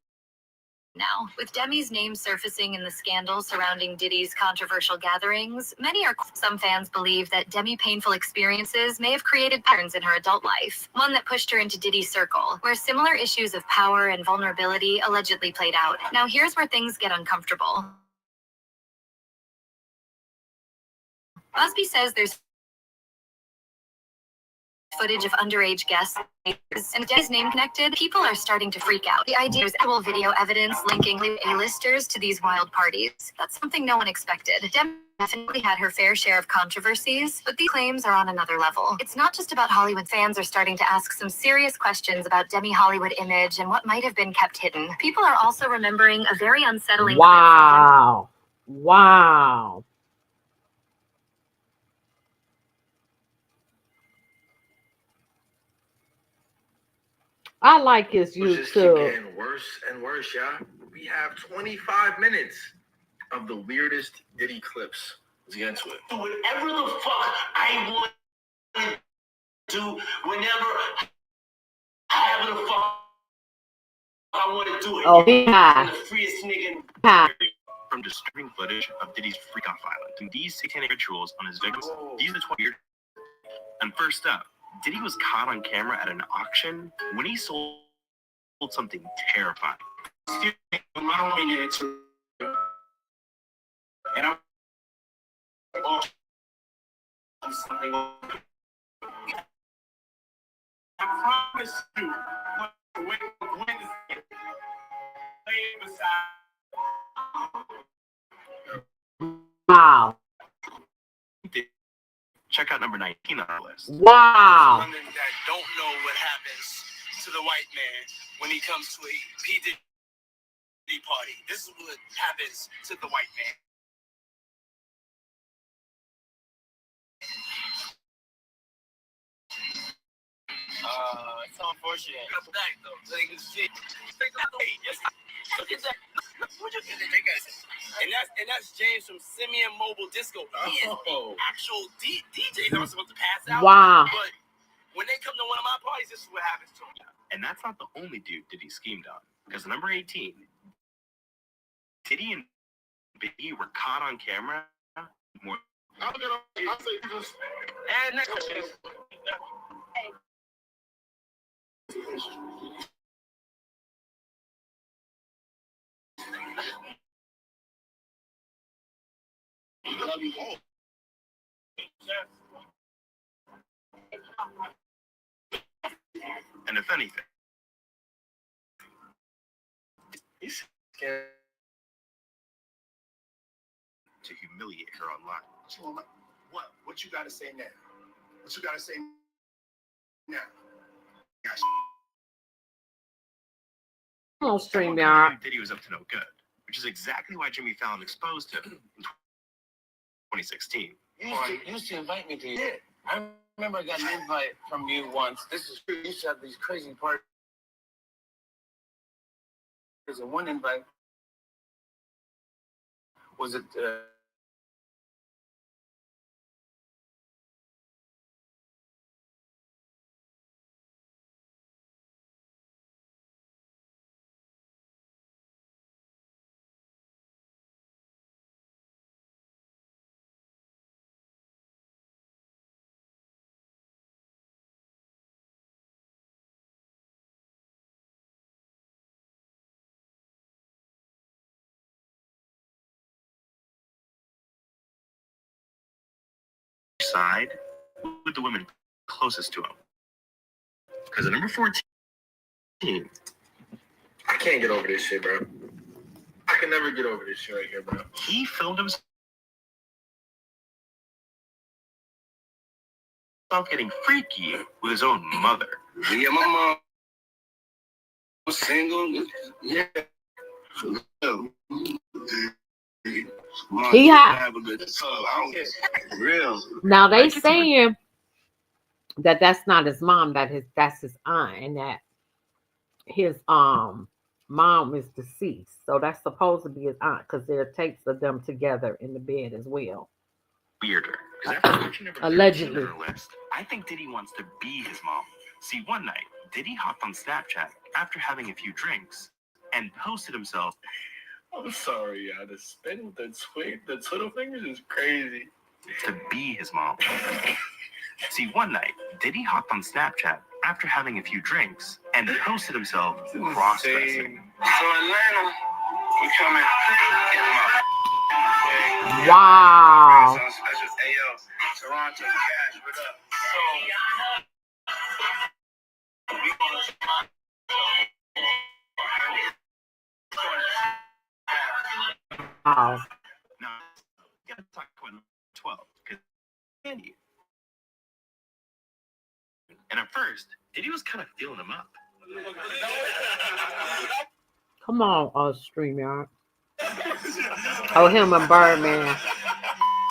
[SPEAKER 6] now. With Demi's name surfacing in the scandal surrounding Diddy's controversial gatherings, some fans believe that Demi's painful experiences may have created patterns in her adult life, one that pushed her into Diddy's circle, where similar issues of power and vulnerability allegedly played out. Now here's where things get uncomfortable. Busby says there's footage of underage guests and Demi's name connected. People are starting to freak out. The idea is actual video evidence linking A-listers to these wild parties. That's something no one expected. Demi definitely had her fair share of controversies, but these claims are on another level. It's not just about Hollywood. Fans are starting to ask some serious questions about Demi Hollywood image and what might have been kept hidden. People are also remembering a very unsettling
[SPEAKER 1] Wow. Wow. I like his
[SPEAKER 15] It's just keep
[SPEAKER 1] YouTube.
[SPEAKER 15] getting worse and worse, y'all. We have 25 minutes of the weirdest Diddy clips. Let's get into it.
[SPEAKER 16] Whatever the fuck I want to do, whenever, however the fuck I want to do it.
[SPEAKER 1] Oh, yeah.
[SPEAKER 16] I'm the freest nigga.
[SPEAKER 1] Yeah.
[SPEAKER 10] From disturbing footage of Diddy's freak-off island to these satanic rituals on his victims, these are the 12 years. And first up, Diddy was caught on camera at an auction when he sold something terrifying.
[SPEAKER 7] I don't mean it to. And I'm something. I promise you, when
[SPEAKER 1] Wow.
[SPEAKER 10] Check out number 19 on our list.
[SPEAKER 1] Wow.
[SPEAKER 16] Women that don't know what happens to the white man when he comes to a P. Diddy party. This is what happens to the white man. It's unfortunate. Back though, like this shit. Look at that. And that's James from Simeon Mobile Disco. He is the actual DJ that was supposed to pass out.
[SPEAKER 1] Wow.
[SPEAKER 16] But when they come to one of my parties, this is what happens to them.
[SPEAKER 10] And that's not the only dude Diddy schemed on. Because number 18, Diddy and Biggie were caught on camera more.
[SPEAKER 9] I'll say this.
[SPEAKER 16] And next question.
[SPEAKER 9] Love you all.
[SPEAKER 10] And if anything,
[SPEAKER 15] He's scared.
[SPEAKER 10] to humiliate her online.
[SPEAKER 7] What you gotta say now? What you gotta say now?
[SPEAKER 1] On StreamYard.
[SPEAKER 10] Diddy was up to no good, which is exactly why Jimmy Fallon exposed him in 2016.
[SPEAKER 16] You used to invite me to you. I remember I got an invite from you once. This is true. You used to have these crazy parties. There's a one invite
[SPEAKER 7] was it?
[SPEAKER 17] Side with the women closest to him. Because at number 14,
[SPEAKER 15] I can't get over this shit, bro. I can never get over this shit right here, bro.
[SPEAKER 17] he filmed himself getting freaky with his own mother.
[SPEAKER 7] Yeah, my mom was single. Yeah.
[SPEAKER 1] He
[SPEAKER 7] have a good real.
[SPEAKER 1] Now they saying that that's not his mom, that's his aunt, and that his mom is deceased. So that's supposed to be his aunt because there are tapes of them together in the bed as well.
[SPEAKER 17] Weirder. Because after watching number 13
[SPEAKER 1] Allegedly.
[SPEAKER 17] on her list, I think Diddy wants to be his mom. See, one night, Diddy hopped on Snapchat after having a few drinks and posted himself.
[SPEAKER 15] I'm sorry, y'all. The spin with the Twitter fingers is crazy.
[SPEAKER 17] To be his mom. See, one night, Diddy hopped on Snapchat after having a few drinks and posted himself cross-dressing.
[SPEAKER 7] So Atlanta, we coming.
[SPEAKER 1] Wow.
[SPEAKER 7] Special AO, Toronto, cash, what up? So, we
[SPEAKER 1] Wow.
[SPEAKER 17] Now, you gotta talk about 12, because Andy. And at first, Diddy was kind of feeling him up.
[SPEAKER 1] Come on, StreamYard. Oh, him and Birdman.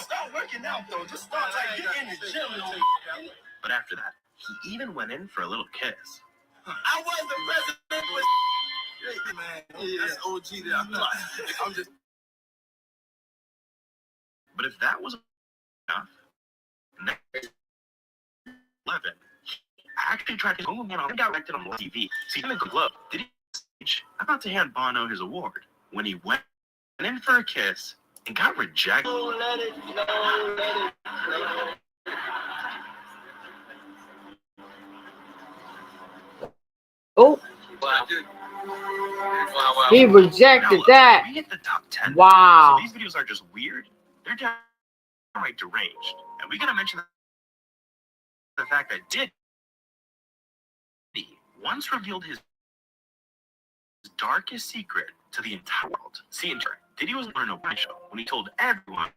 [SPEAKER 16] Start working out though. Just start like getting in the gym.
[SPEAKER 17] But after that, he even went in for a little kiss.
[SPEAKER 16] I was the president. Man, that's OG there. I'm just.
[SPEAKER 17] But if that wasn't enough, next 11, I actually tried to go in on directed on TV. See, in the club, Diddy about to hand Bono his award when he went in for a kiss and got rejected.
[SPEAKER 1] Oh, he rejected
[SPEAKER 17] Now,
[SPEAKER 1] that.
[SPEAKER 17] we hit the top 10.
[SPEAKER 1] Wow.
[SPEAKER 17] So these videos are just weird. They're downright deranged. And we gotta mention the fact that Diddy once revealed his darkest secret to the entire world. See, Diddy was on a Wine show when he told everyone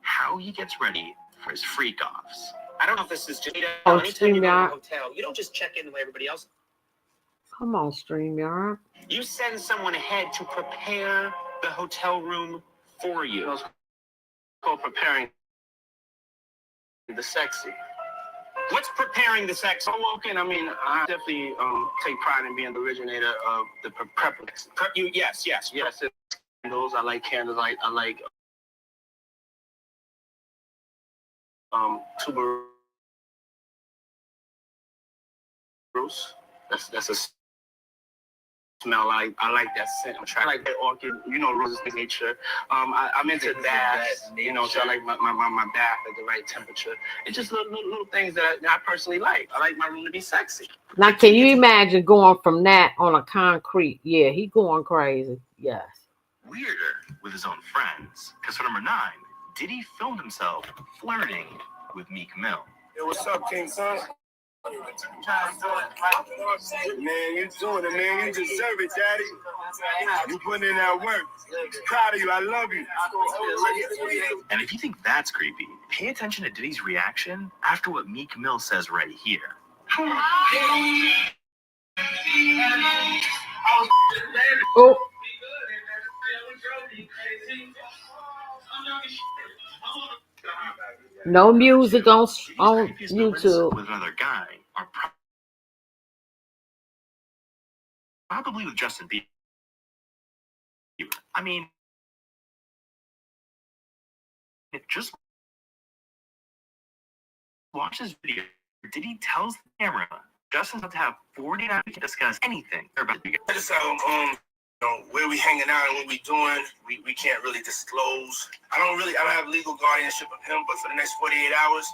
[SPEAKER 17] how he gets ready for his freak-offs.
[SPEAKER 18] I don't know if this is Jada.
[SPEAKER 1] Oh,
[SPEAKER 18] Anytime you go to a
[SPEAKER 1] StreamYard.
[SPEAKER 18] hotel, you don't just check in the way everybody else.
[SPEAKER 1] Come on, StreamYard.
[SPEAKER 18] You send someone ahead to prepare the hotel room for you.
[SPEAKER 7] It's called preparing the sexy.
[SPEAKER 18] What's preparing the sex?
[SPEAKER 7] So walking, I mean, I definitely take pride in being the originator of the prep.
[SPEAKER 18] Yes.
[SPEAKER 7] Yes, it's candles. I like candles. I like tuberose. That's a smell. I like that scent. I like that orchid. You know, roses in nature. I'm into baths. You know, so I like my bath at the right temperature. It's just little things that I personally like. I like my room to be sexy.
[SPEAKER 1] Now, can you imagine going from that on a concrete? Yeah, he going crazy. Yes.
[SPEAKER 17] Weirder with his own friends. Because for number 9, Diddy filmed himself flirting with Meek Mill.
[SPEAKER 7] Yo, what's up, King Son? Man, you doing it, man. You deserve it, Daddy. You putting in that work. Proud of you. I love you.
[SPEAKER 17] And if you think that's creepy, pay attention to Diddy's reaction after what Meek Mill says right here.
[SPEAKER 1] Oh. No music on YouTube.
[SPEAKER 17] With another guy are probably with Justin Bieber. I mean, just watch this video. Diddy tells the camera Justin's about to have 40 hours to discuss anything they're about to do.
[SPEAKER 15] So, where we hanging out and what we doing, we can't really disclose. I don't have legal guardianship of him, but for the next 48 hours,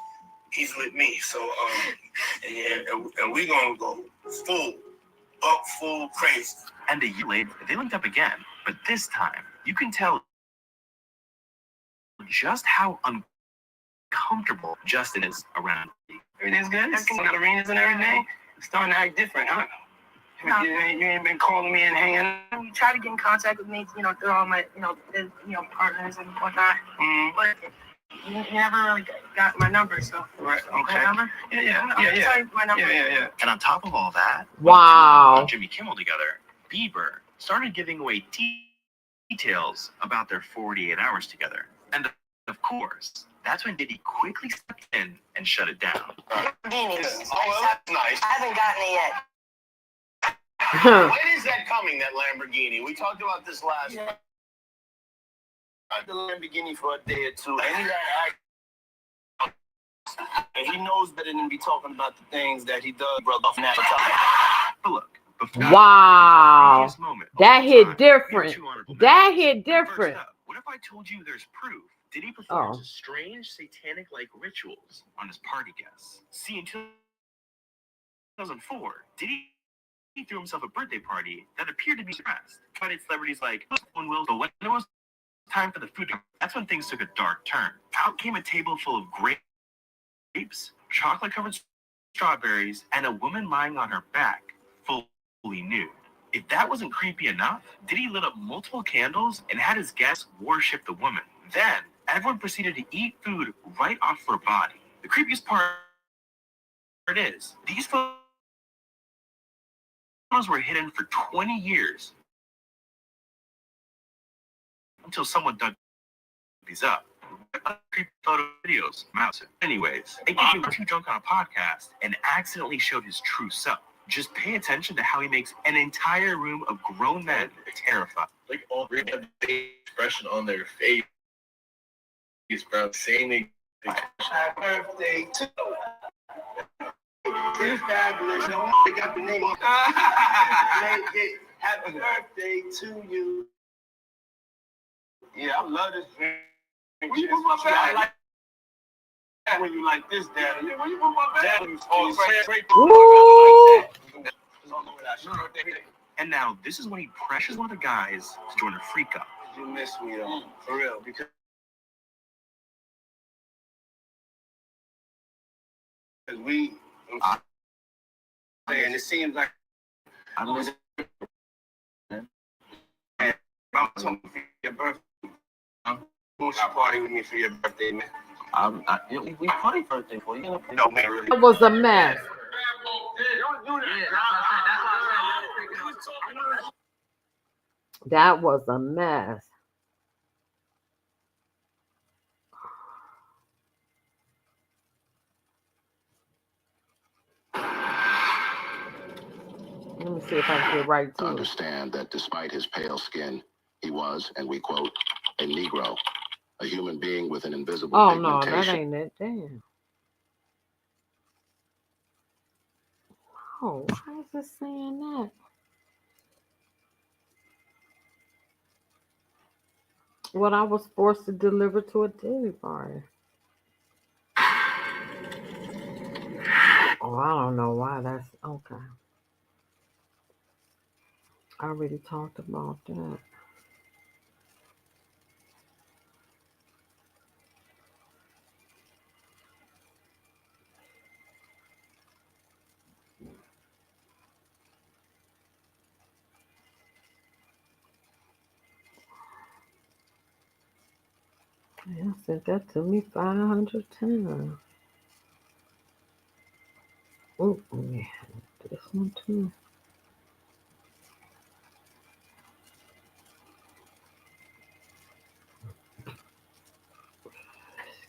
[SPEAKER 15] he's with me. So, and we gonna go full crazy.
[SPEAKER 17] And a year later, they linked up again, but this time you can tell just how uncomfortable Justin is around.
[SPEAKER 15] Everything's good. It's got arenas and everything. It's starting to act different, huh? No. You ain't been calling me and hanging.
[SPEAKER 19] You try to get in contact with me, through all my, partners and whatnot. Mm-hmm. But you never really got my number, so.
[SPEAKER 15] Right. Okay.
[SPEAKER 19] My number?
[SPEAKER 15] Yeah.
[SPEAKER 19] Tell you my number.
[SPEAKER 17] Yeah. And on top of all that,
[SPEAKER 1] wow,
[SPEAKER 17] on Jimmy Kimmel together, Bieber started giving away details about their 48 hours together. And of course, that's when Diddy quickly stepped in and shut it down.
[SPEAKER 16] Lamborghini. Oh, that's nice.
[SPEAKER 19] I haven't gotten it yet.
[SPEAKER 16] When is that coming, that Lamborghini? We talked about this last time.
[SPEAKER 15] I had the Lamborghini for a day or two, and he knows better than be talking about the things that he does, brother.
[SPEAKER 17] But look,
[SPEAKER 1] wow, that hit different. That hit different.
[SPEAKER 17] What if I told you there's proof Diddy performs strange satanic-like rituals on his party guests? See, in 2004, Diddy threw himself a birthday party that appeared to be stressed. Invited celebrities like one will, but when it was time for the food, that's when things took a dark turn. Out came a table full of grapes, chocolate-covered strawberries, and a woman lying on her back, fully nude. If that wasn't creepy enough, Diddy lit up multiple candles and had his guests worship the woman. Then, everyone proceeded to eat food right off her body. The creepiest part is, these photos were hidden for 20 years until someone dug these up. Creepy photo videos, mouse it. Anyways, it gave me too drunk on a podcast and accidentally showed his true self. Just pay attention to how he makes an entire room of grown men terrified.
[SPEAKER 15] Like all three have the expression on their face. Bro, same happy birthday to you. Fabulous. They got the name on. Happy birthday to you. Yeah, I love this drink. When you put my bag, like when you like this, Daddy. When you put my bag,
[SPEAKER 17] And now this is when he pressures one of the guys to join a freak up.
[SPEAKER 15] You miss me though, for real, because we, and it seems like I was your birthday. Won't you party with me for your birthday, man? We party birthday for you. No, man, really.
[SPEAKER 1] It was a mess. That was a mess. Let me see if I can get right to
[SPEAKER 20] understand that despite his pale skin, he was, and we quote, a Negro, a human being with an invisible pigmentation.
[SPEAKER 1] No, that ain't it. Damn. Oh, why is it saying that? What I was forced to deliver to a Diddy party. Oh, I don't know why that's okay. I already talked about that. Yeah, sent that to me 500 times. Oh, yeah, this one too.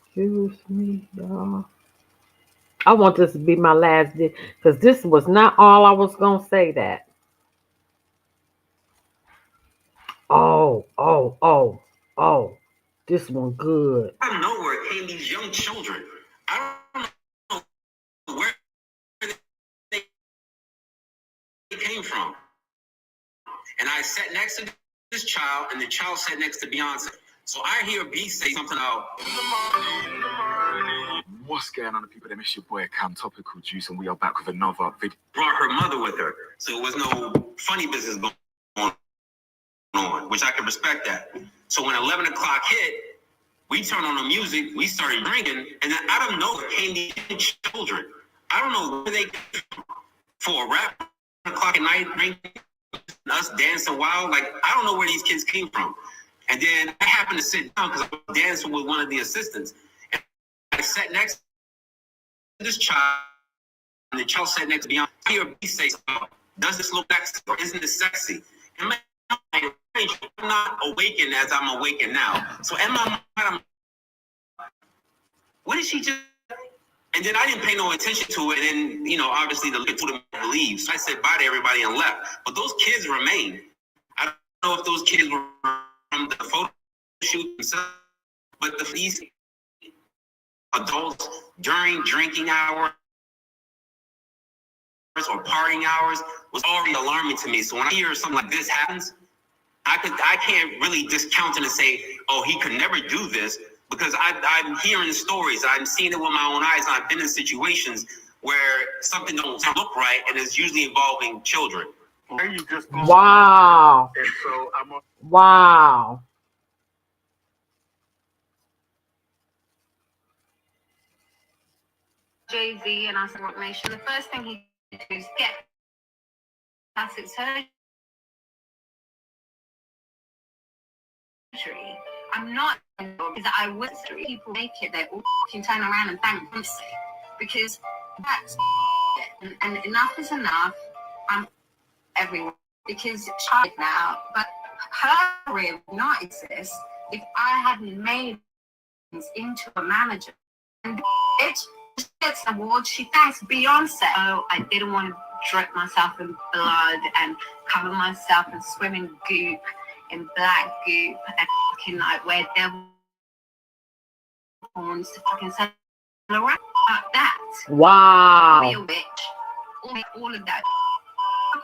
[SPEAKER 1] Excuse me, y'all. I want this to be my last day because this was not all I was going to say that. Oh. This one good.
[SPEAKER 21] I know bring these young children. I don't know where they came from. And I sat next to this child, and the child sat next to Beyonce. So I hear B say something about,
[SPEAKER 22] what's going on, people? Them, it's your boy Cam, Topical Juice, and we are back with another video.
[SPEAKER 21] Brought her mother with her. So it was no funny business going on, which I can respect that. So when 11 o'clock hit, we turned on the music, we started drinking, and then out of nowhere came these children. I don't know where they came from. For a rap 11 o'clock at night, drinking, us dancing wild, like, I don't know where these kids came from. And then I happened to sit down because I was dancing with one of the assistants. And I sat next to this child, and the child sat next to Beyonce. I hear B say, does this look sexy or isn't this sexy? And I'm not awakened as I'm awakened now. So in my mind, what did she just? And then I didn't pay no attention to it. And then, you know, obviously the two to leave. So I said bye to everybody and left. But those kids remained. I don't know if those kids were from the photo shoot themselves, but these adults during drinking hours or partying hours was already alarming to me. So when I hear something like this happens, I can't really discount it and say, oh, he could never do this, because I'm hearing stories, I'm seeing it with my own eyes, and I've been in situations where something don't look right, and it's usually involving children.
[SPEAKER 1] Wow. Wow.
[SPEAKER 23] Jay-Z and us in Rock Nation, the first thing he did is get plastic surgery. I'm not, because I would people make it, they all can turn around and thank Beyonce, because that's it. And enough is enough. I'm everyone, because child now, but her career would not exist if I hadn't made things into a manager. And it gets an award. She thanks Beyonce. Oh, I didn't want to drip myself in blood and cover myself in swimming goop, in black goop, and fucking like wear devil horns to fucking settle around that.
[SPEAKER 1] Wow.
[SPEAKER 23] Be a witch. All of that.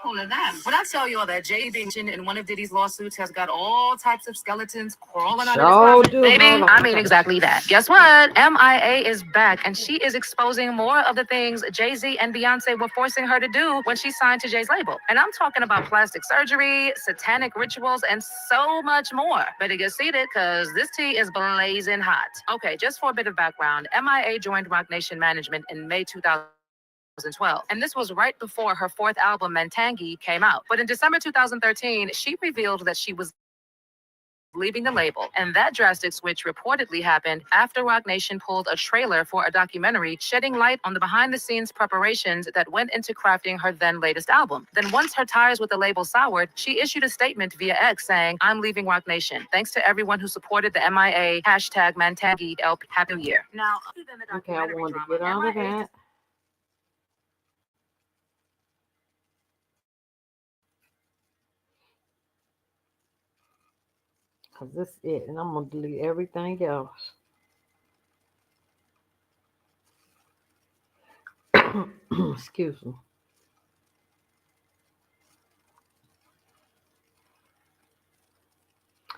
[SPEAKER 23] All of them.
[SPEAKER 24] When I tell you all that Jay mentioned in one of Diddy's lawsuits has got all types of skeletons crawling out of his closet, baby, I mean exactly that. Guess what? MIA is back, and she is exposing more of the things Jay-Z and Beyonce were forcing her to do when she signed to Jay's label. And I'm talking about plastic surgery, satanic rituals, and so much more. Better get seated, because this tea is blazing hot. Okay, just for a bit of background, MIA joined Rock Nation Management in May 2012. And this was right before her fourth album, Mantangi, came out. But in December 2013, she revealed that she was leaving the label. And that drastic switch reportedly happened after Rock Nation pulled a trailer for a documentary shedding light on the behind-the-scenes preparations that went into crafting her then latest album. Then once her ties with the label soured, she issued a statement via X saying, I'm leaving Rock Nation. Thanks to everyone who supported the MIA hashtag Mantangi LP. Happy New Year. Now, other than the documentary
[SPEAKER 1] I wanted to get out of that. Because this is it, and I'm going to delete everything else. Excuse me.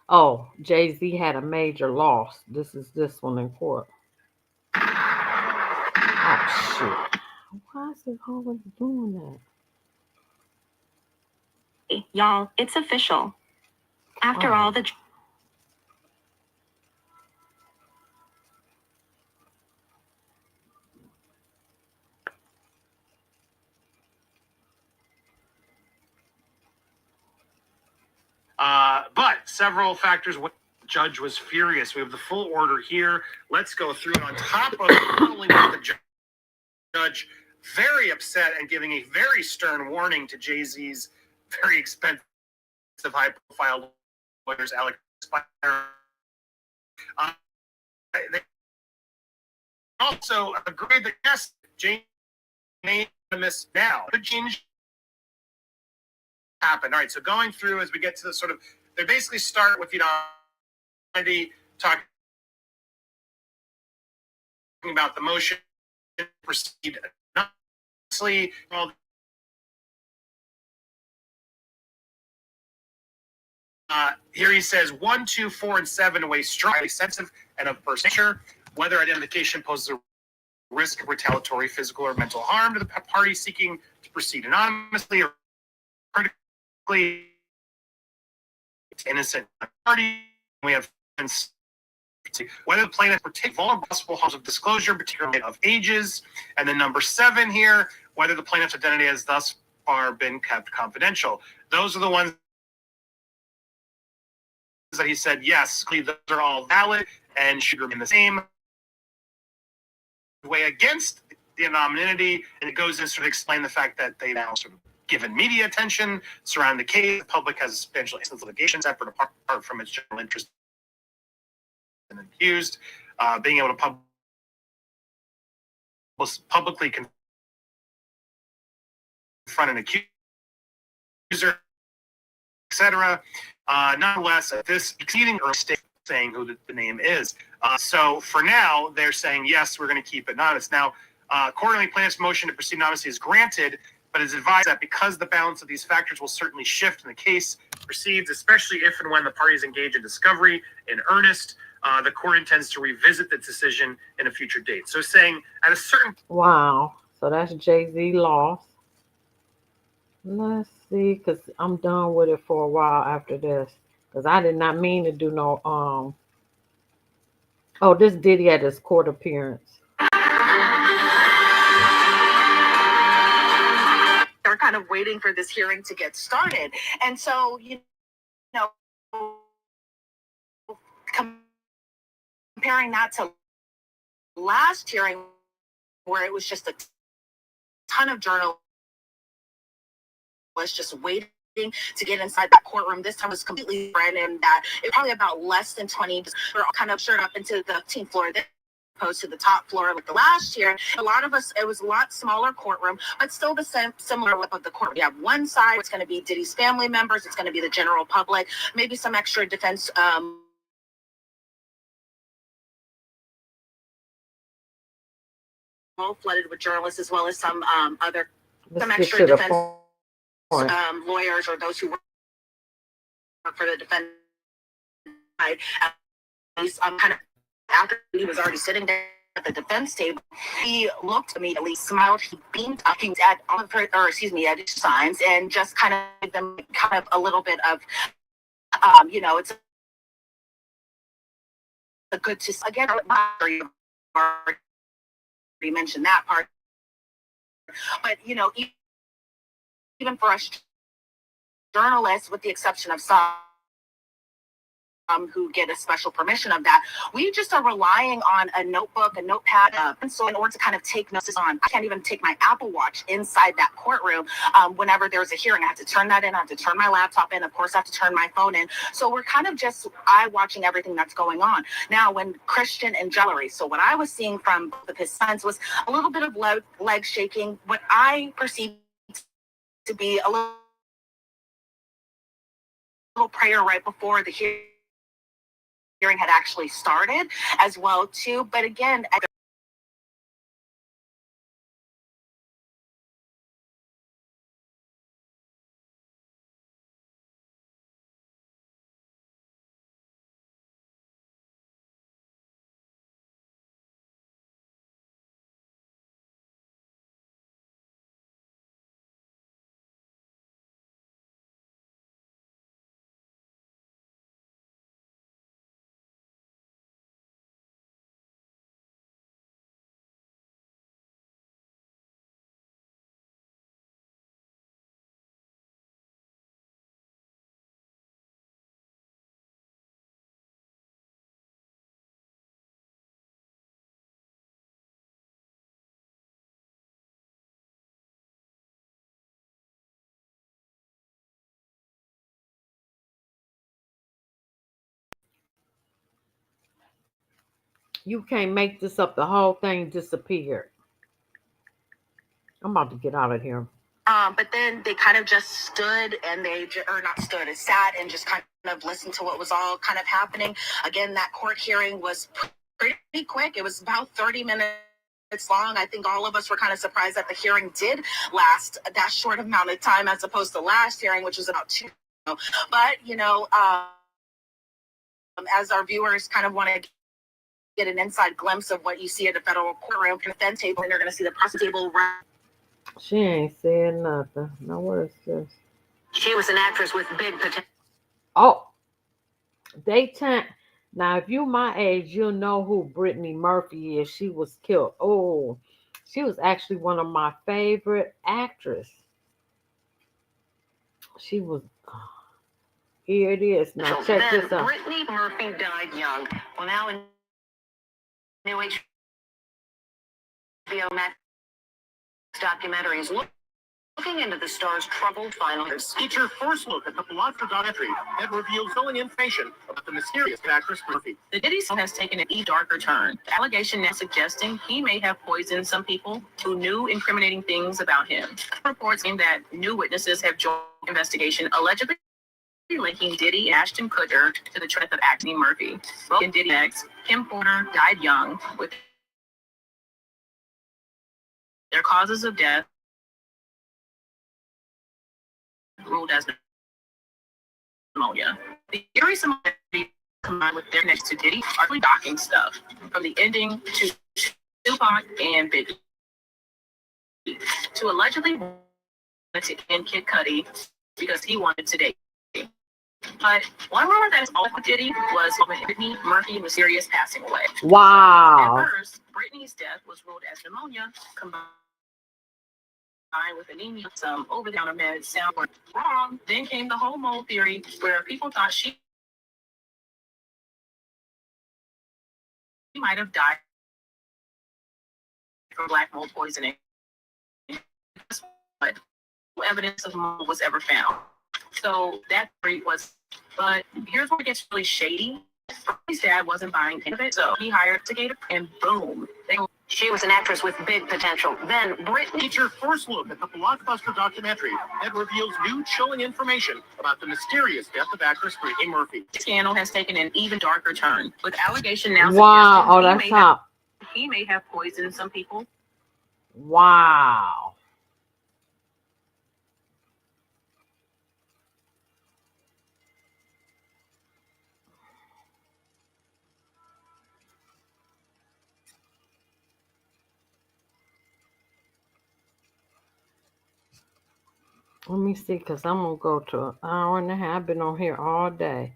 [SPEAKER 1] Oh, Jay-Z had a major loss. This is this one in court. Oh, shit. Why is it always doing that?
[SPEAKER 25] Y'all, it's official. After all the...
[SPEAKER 17] But several factors. The judge was furious. We have the full order here. Let's go through it. On top of not only was the judge very upset and giving a very stern warning to Jay-Z's very expensive, high-profile lawyers, Alex Spire. They also agreed that yes, Jay made a miss now. Could change happen. All right, so going through as we get to the sort of, they basically start with, talking
[SPEAKER 2] about the motion to proceed anonymously. Here he says 1, 2, 4, and 7 weigh strongly sensitive and of personal nature. Whether identification poses a risk of retaliatory physical or mental harm to the party seeking to proceed anonymously or critically innocent party. We have whether the plaintiff partake vulnerable possible harms of disclosure, particularly of ages, and then number 7 here, whether the plaintiff's identity has thus far been kept confidential. Those are the ones that he said, yes, those are all valid and should remain the same. Way against the anonymity, and it goes in to sort of explain the fact that they now sort of given media attention surrounding the case. The public has a substantial instance of litigation separate apart from its general interest and accused. Being able to publicly confront an accuser, etc. Nonetheless, this exceeding early state saying who the name is. So for now, they're saying, yes, we're going to keep it anonymous. Now, accordingly, plaintiff's motion to proceed anonymously is granted, but it's advised that because the balance of these factors will certainly shift in the case proceeds, especially if and when the parties engage in discovery in earnest, the court intends to revisit the decision in a future date. So saying at a certain...
[SPEAKER 1] Wow. So that's Jay-Z loss. Let's see, because I'm done with it for a while after this. Because I did not mean to do no... Oh, this Diddy at his court appearance.
[SPEAKER 5] They're kind of waiting for this hearing to get started. And so, you know, comparing that to last hearing where it was just a ton of journalists just waiting to get inside that courtroom. This time was completely different, and that it probably about less than 20 were all kind of shared up into the 15th floor. Opposed to the top floor like the last year. A lot of us, it was a lot smaller courtroom, but still the same similar look of the courtroom. You have one side, it's going to be Diddy's family members, it's going to be the general public, maybe some extra defense flooded with journalists, as well as some other some extra defense lawyers or those who work for the defense side. Kind of after he was already sitting there at the defense table, he looked immediately, smiled, he beamed up, he was at at his signs, and just kind of gave them kind of a little bit of, you know, it's a good to again. You already mentioned that part, but you know, even for us journalists, with the exception of some who get a special permission of that, we just are relying on a notebook, a notepad, a pencil in order to kind of take notes on. I can't even take my Apple Watch inside that courtroom. Whenever there's a hearing, I have to turn that in, I have to turn my laptop in, of course I have to turn my phone in. So we're kind of just eye-watching everything that's going on. Now, when Christian and Jellery, so what I was seeing from both of his sons was a little bit of leg shaking, what I perceived to be a little prayer right before the hearing had actually started as well too. But again,
[SPEAKER 1] You can't make this up. The whole thing disappeared. I'm about to get out of here.
[SPEAKER 5] But then they kind of just stood and sat and just kind of listened to what was all kind of happening. Again, that court hearing was pretty quick. It was about 30 minutes long. I think all of us were kind of surprised that the hearing did last that short amount of time as opposed to last hearing, which was about 2. But, as our viewers kind of want to get an inside glimpse of what you see at a federal courtroom defense table, and they're going to see the process table.
[SPEAKER 1] She ain't saying nothing. No, what is this?
[SPEAKER 5] She was an actress with big potential.
[SPEAKER 1] Oh, daytime. Now, if you my age, you'll know who Brittany Murphy is. She was killed. Oh, she was actually one of my favorite actresses. She was. Here it is. Now check this out.
[SPEAKER 5] Brittany Murphy died young. Well, now a new HBO Max documentary is looking into the star's troubled final years.
[SPEAKER 17] Feature first look at the Blanca documentary that reveals chilling information about the mysterious actress Murphy.
[SPEAKER 5] The Diddy song has taken an even darker turn. The allegation now suggesting he may have poisoned some people who knew incriminating things about him. Reports claim that new witnesses have joined the investigation, allegedly linking Diddy and Ashton Kutcher to the death of Brittany Murphy. Both in Diddy's ex, Kim Porter, died young, with their causes of death ruled as pneumonia. The eerie similarity combined with their next to Diddy are really shocking stuff, from the ending to Tupac and Biggie, to allegedly to end Kid Cudi because he wanted to date. But one rumor that is all with Diddy was Brittany Murphy mysterious passing away.
[SPEAKER 1] Wow.
[SPEAKER 5] At first, Brittany's death was ruled as pneumonia combined with anemia. Some over-the-counter meds sound wrong. Then came the whole mold theory, where people thought she might have died from black mold poisoning. But no evidence of mold was ever found. So that theory was, but here's where it gets really shady. Brittany's dad wasn't buying any of it, so he hired a investigator, and boom. She was an actress with big potential. Then Brittany.
[SPEAKER 17] Feature first look at the blockbuster documentary that reveals new chilling information about the mysterious death of actress Brittany Murphy.
[SPEAKER 5] The scandal has taken an even darker turn, with allegation now
[SPEAKER 1] Wow. Oh,
[SPEAKER 5] suggesting
[SPEAKER 1] that's hot.
[SPEAKER 5] he may have poisoned some people.
[SPEAKER 1] Wow. Let me see, because I'm going to go to an hour and a half. I've been on here all day.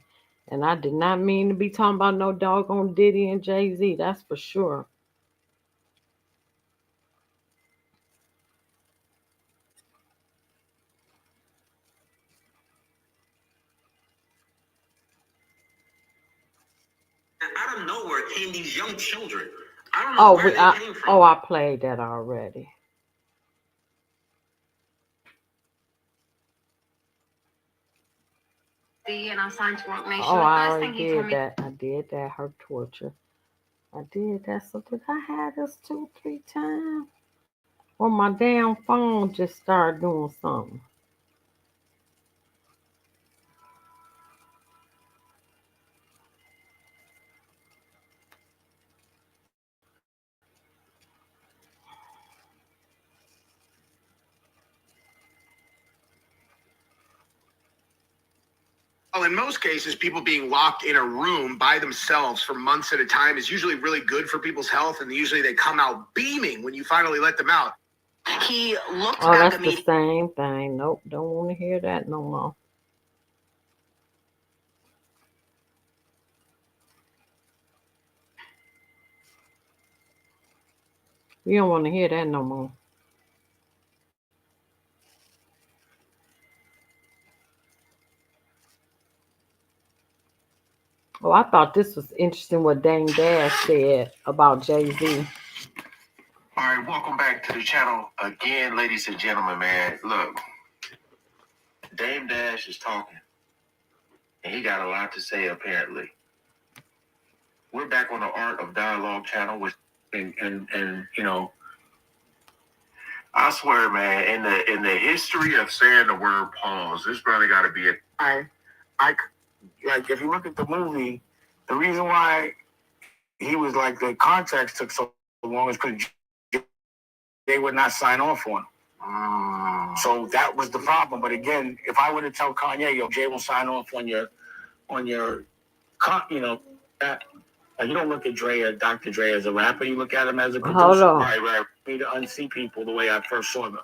[SPEAKER 1] And I did not mean to be talking about no doggone Diddy and Jay-Z. That's for sure.
[SPEAKER 21] Out of nowhere came these young children. I don't know where they came from.
[SPEAKER 1] I played that already.
[SPEAKER 23] And I signed to work nation.
[SPEAKER 1] Oh, I already did that. I did that. Her torture. I did that. So did I have this 2-3 times? Or my damn phone just started doing something.
[SPEAKER 3] Well, in most cases, people being locked in a room by themselves for months at a time is usually really good for people's health, and usually they come out beaming when you finally let them out.
[SPEAKER 5] He looked
[SPEAKER 1] back that's the same thing. Nope, don't want to hear that no more. We don't want to hear that no more. Oh, I thought this was interesting what Dame Dash said about Jay-Z.
[SPEAKER 4] All right, welcome back to the channel again, ladies and gentlemen, man. Look, Dame Dash is talking, and he got a lot to say, apparently. We're back on the Art of Dialogue channel, with, and you know, I swear, man, in the history of saying the word pause, this brother got to be I like, if you look at the movie, the reason why
[SPEAKER 7] he was like, the contracts took so long because they would not sign off on them. So that was the problem. But again, if I were to tell Kanye, yo, Jay will sign off on your, you know, that, you don't look at Dre or Dr. Dre as a rapper. You look at him as a producer.
[SPEAKER 1] Hold on.
[SPEAKER 7] Right. Me to unsee people the way I first saw them.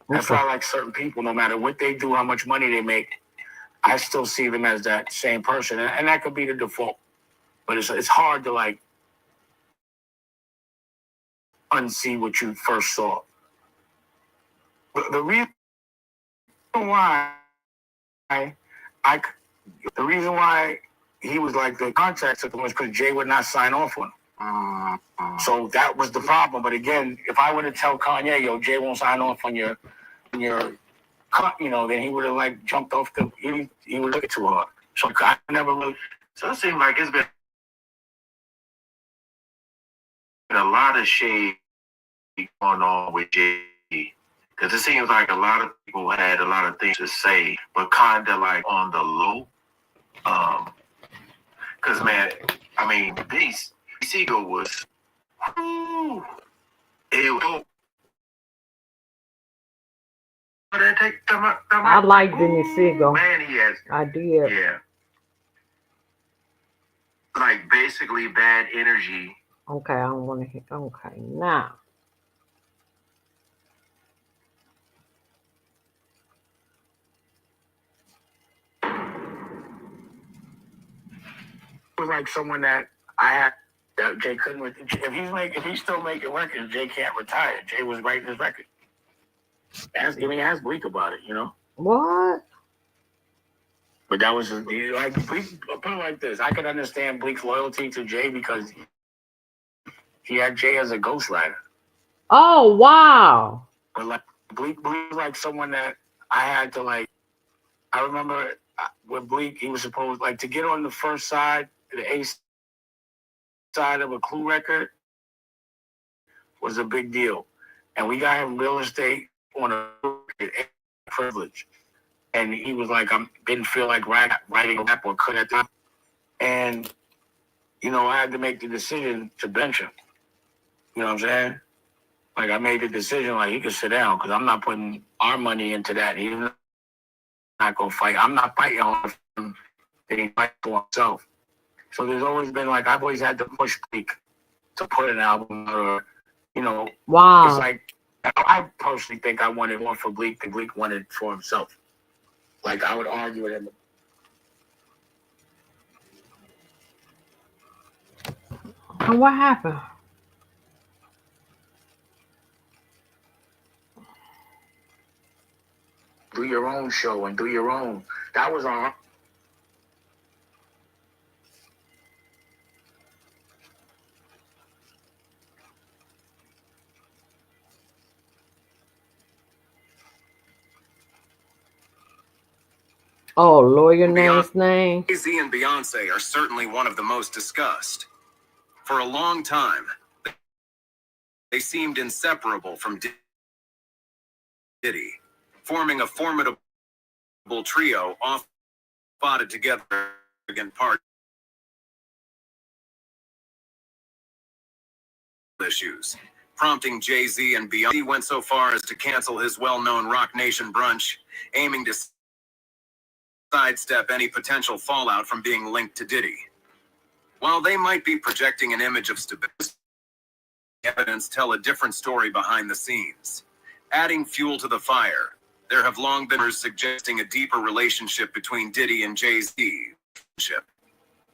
[SPEAKER 7] That's why I like certain people, no matter what they do, how much money they make, I still see them as that same person. And that could be the default. But it's hard to, like, unsee what you first saw. The reason why the reason why he was like, the contract took was because Jay would not sign off on him. So that was the problem. But again, if I were to tell Kanye, yo, Jay won't sign off on your, you know, then he would have like jumped off the, he would look at too hard. So I never really.
[SPEAKER 4] So it seems like it's been a lot of shade going on with Jay. Because it seems like a lot of people had a lot of things to say, but kind of like on the low. Because, man, I mean, Beast Siegel was, whoo,
[SPEAKER 1] I like Benny Siegel.
[SPEAKER 4] Man, he has.
[SPEAKER 1] I did.
[SPEAKER 4] Yeah. Like, basically bad energy.
[SPEAKER 1] Okay, I don't want to hear. Okay, now.
[SPEAKER 7] Was like someone that I had that Jay couldn't. If he's still making records, Jay can't retire. Jay was writing his record. Ask Bleak about it, you know.
[SPEAKER 1] What?
[SPEAKER 7] But that was like Bleak. Put it like this: I could understand Bleak's loyalty to Jay because he had Jay as a ghostwriter.
[SPEAKER 1] Oh wow!
[SPEAKER 7] But like Bleak was like someone that I had to like. I remember with Bleak, he was supposed like to get on the first side, the A side of a Clue record was a big deal, and we got him real estate on a privilege, and he was like, didn't feel like writing a rap or could at that, and you know I had to make the decision to bench him. You know what I'm saying? Like I made the decision like he could sit down because I'm not putting our money into that. He's not gonna fight. I'm not fighting on him. That he fight for himself. So there's always been like I've always had to push Bleak to put an album or you know.
[SPEAKER 1] Wow.
[SPEAKER 7] It's like I personally think I wanted more for Bleak than Bleak wanted for himself. Like I would argue with him.
[SPEAKER 1] And what happened?
[SPEAKER 7] Do your own show and do your own. That was on.
[SPEAKER 1] Oh, lawyer name's name.
[SPEAKER 8] Jay-Z and Beyonce are certainly one of the most discussed. For a long time, they seemed inseparable from Diddy, forming a formidable trio oft fought together against party issues, prompting Jay-Z and Beyonce went so far as to cancel his well-known Rock Nation brunch, aiming to sidestep any potential fallout from being linked to Diddy. While they might be projecting an image of stability, evidence tell a different story behind the scenes. Adding fuel to the fire, there have long been rumors suggesting a deeper relationship between Diddy and Jay-Z.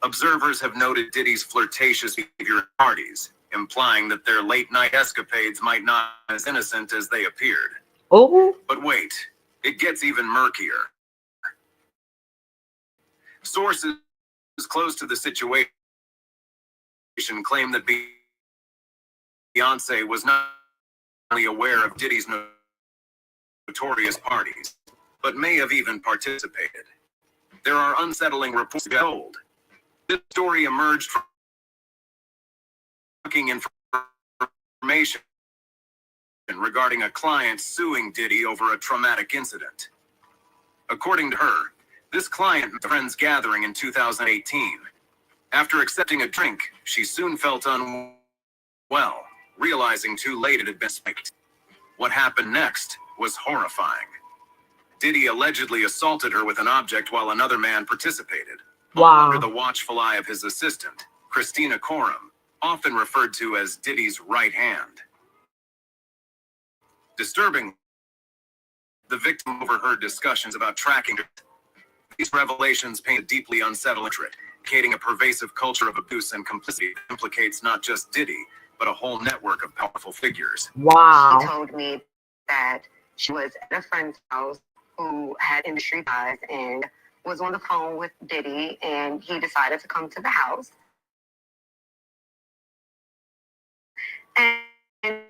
[SPEAKER 8] Observers have noted Diddy's flirtatious behavior at parties, implying that their late-night escapades might not be as innocent as they appeared.
[SPEAKER 1] Oh.
[SPEAKER 8] But wait, it gets even murkier. Sources close to the situation claim that Beyonce was not only aware of Diddy's notorious parties, but may have even participated. There are unsettling reports of gold. This story emerged from shocking information regarding a client suing Diddy over a traumatic incident. According to her, this client met a friends gathering in 2018. After accepting a drink, she soon felt unwell, realizing too late it had been spiked. What happened next was horrifying. Diddy allegedly assaulted her with an object while another man participated. All under the watchful eye of his assistant, Christina Coram, often referred to as Diddy's right hand. Disturbing, the victim overheard discussions about tracking. These revelations paint a deeply unsettling portrait, indicating a pervasive culture of abuse and complicity that implicates not just Diddy, but a whole network of powerful figures.
[SPEAKER 23] Wow. She told me that she was at a friend's house who had industry ties and was on the phone with Diddy, and he decided to come to the house. And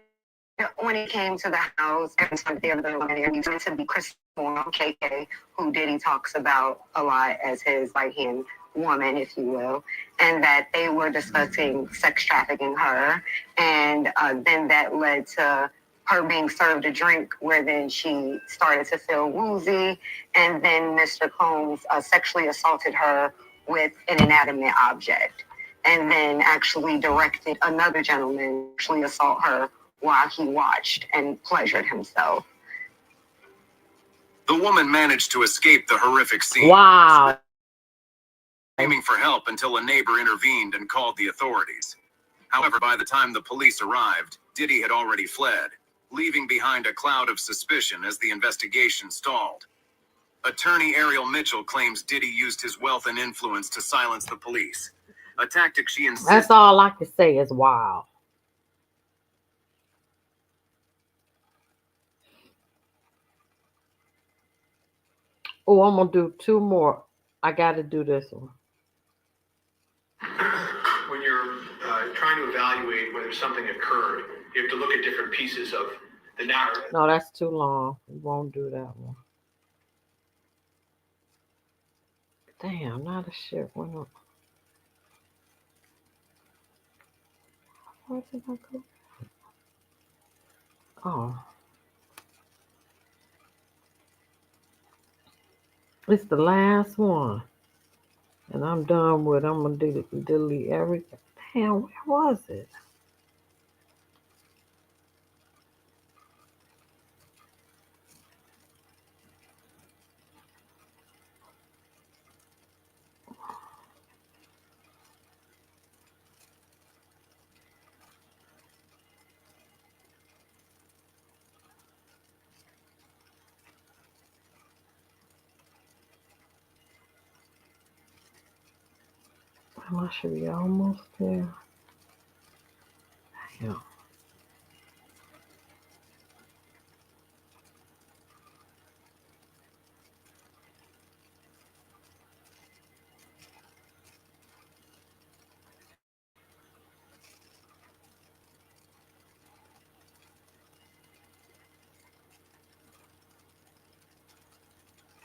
[SPEAKER 23] when he came to the house, every time the other woman there, he wanted to be Chris KK, who Diddy talks about a lot as his right-hand woman, if you will, and that they were discussing sex trafficking her, and then that led to her being served a drink where then she started to feel woozy, and then Mr. Combs sexually assaulted her with an inanimate object, and then actually directed another gentleman to actually assault her while he watched and pleasured himself.
[SPEAKER 8] The woman managed to escape the horrific scene.
[SPEAKER 1] Wow.
[SPEAKER 8] Screaming for help until a neighbor intervened and called the authorities. However, by the time the police arrived, Diddy had already fled, leaving behind a cloud of suspicion as the investigation stalled. Attorney Ariel Mitchell claims Diddy used his wealth and influence to silence the police, a tactic she insisted.
[SPEAKER 1] That's all I can say is wow. Oh, I'm going to do two more. I got to do this one.
[SPEAKER 6] When you're trying to evaluate whether something occurred, you have to look at different pieces of the narrative.
[SPEAKER 1] No, that's too long. We won't do that one. Damn, now the shit went up. Where did I go? Oh. It's the last one. And I'm done with it. I'm going to delete everything. Damn, where was it? I should be almost there. Damn.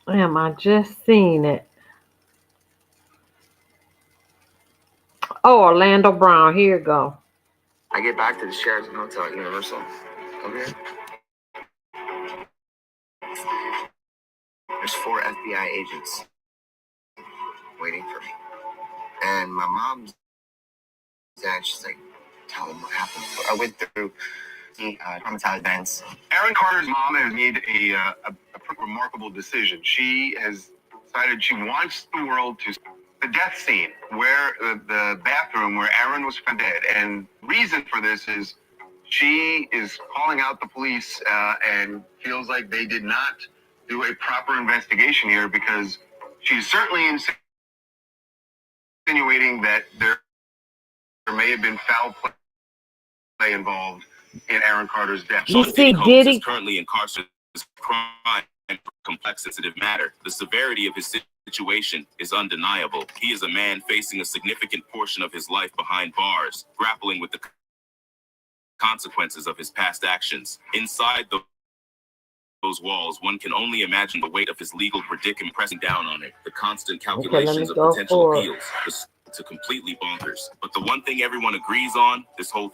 [SPEAKER 1] Damn, I just seen it. Oh, Orlando Brown. Here you go.
[SPEAKER 11] I get back to the Sheraton Hotel at Universal. Okay. There's 4 FBI agents waiting for me. And my mom's dad, she's like, tell them what happened. I went through the traumatized events.
[SPEAKER 9] Aaron Carter's mom has made a remarkable decision. She has decided she wants the world to the death scene where the bathroom where Aaron was found dead. And reason for this is she is calling out the police and feels like they did not do a proper investigation here, because she's certainly insinuating that there may have been foul play involved in Aaron Carter's death.
[SPEAKER 1] You see, Diddy
[SPEAKER 12] is currently incarcerated for crime and complex sensitive matter. The severity of his situation is undeniable. He is a man facing a significant portion of his life behind bars, grappling with the consequences of his past actions. Inside those walls, one can only imagine the weight of his legal predicament pressing down on it. The constant calculations of potential appeals to completely bonkers. But the one thing everyone agrees on, this whole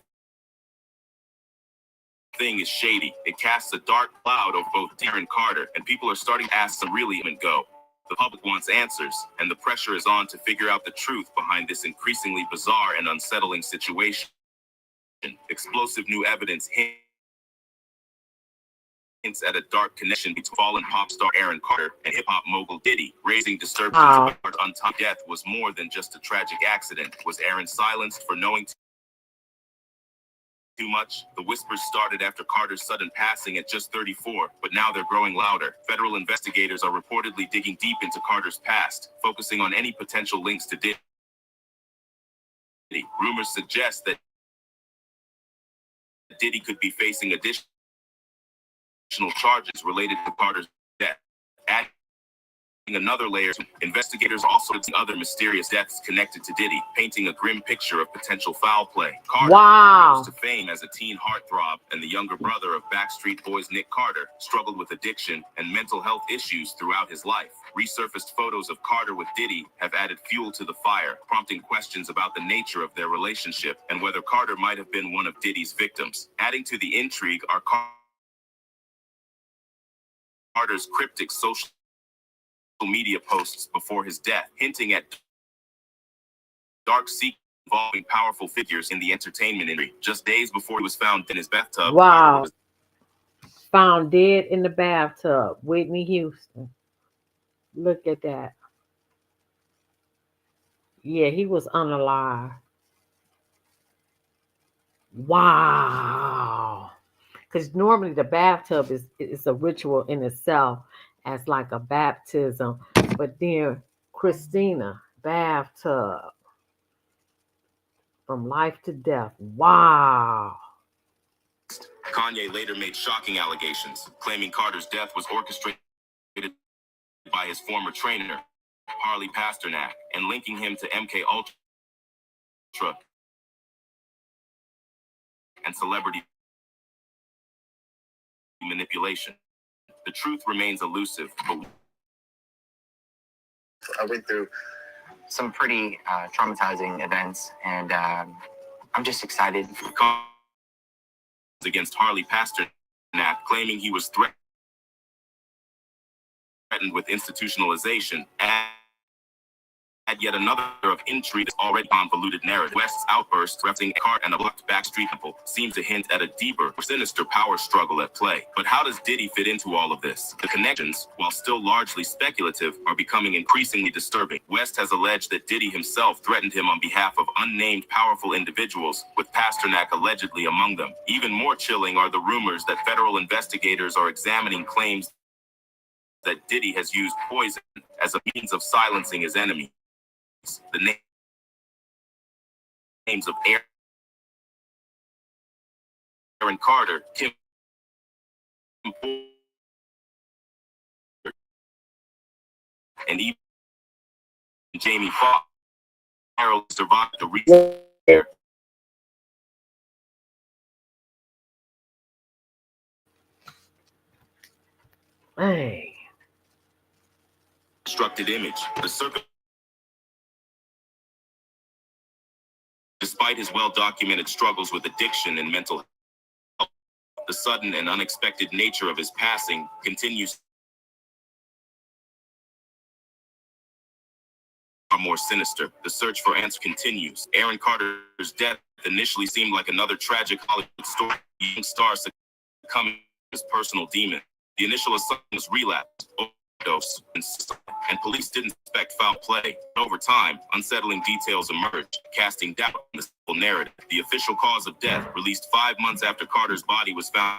[SPEAKER 12] thing is shady. It casts a dark cloud over both Aaron Carter, and people are starting to ask some really go. The public wants answers, and the pressure is on to figure out the truth behind this increasingly bizarre and unsettling situation. Explosive new evidence hints at a dark connection between fallen pop star Aaron Carter and hip-hop mogul Diddy, raising disturbance about untimely death was more than just a tragic accident. Was Aaron silenced for knowing too much? The whispers started after Carter's sudden passing at just 34, but now they're growing louder. Federal investigators are reportedly digging deep into Carter's past, focusing on any potential links to Diddy. Rumors suggest that Diddy could be facing additional charges related to Carter's death. Adding another layer, investigators also see other mysterious deaths connected to Diddy, painting a grim picture of potential foul play. Carter rose to fame as a teen heartthrob, and the younger brother of Backstreet Boys Nick Carter struggled with addiction and mental health issues throughout his life. Resurfaced photos of Carter with Diddy have added fuel to the fire, prompting questions about the nature of their relationship and whether Carter might have been one of Diddy's victims. Adding to the intrigue are Carter's cryptic social media posts before his death, hinting at dark secrets involving powerful figures in the entertainment industry. Just days before he was found in his bathtub.
[SPEAKER 1] Wow. Found dead in the bathtub. Whitney Houston. Look at that. Yeah, he was unalive. Wow. Because normally the bathtub is a ritual in itself as like a baptism. But then Christina, bathtub. From life to death. Wow.
[SPEAKER 12] Kanye later made shocking allegations, claiming Carter's death was orchestrated by his former trainer, Harley Pasternak, and linking him to MK Ultra and celebrity manipulation. The truth remains elusive, but
[SPEAKER 11] I went through some pretty traumatizing events, and I'm just excited.
[SPEAKER 12] Against Harley Pasternak, claiming he was threatened with institutionalization, and yet another of intrigue already convoluted narrative. West's outburst referencing Carter and a blocked Backstreet couple seems to hint at a deeper, sinister power struggle at play. But how does Diddy fit into all of this? The connections, while still largely speculative, are becoming increasingly disturbing. West has alleged that Diddy himself threatened him on behalf of unnamed powerful individuals, with Pasternak allegedly among them. Even more chilling are the rumors that federal investigators are examining claims that Diddy has used poison as a means of silencing his enemies. The names of Aaron Carter, Kim and even Jamie Foxx survived the recent constructed image. The circle. Despite his well-documented struggles with addiction and mental health, the sudden and unexpected nature of his passing continues far more sinister. The search for answers continues. Aaron Carter's death initially seemed like another tragic Hollywood story. Young star succumbing to his personal demon. The initial assumption was relapse, overdose, and police didn't suspect foul play. Over time, unsettling details emerged, casting doubt on the simple narrative. The official cause of death, released 5 months after Carter's body was found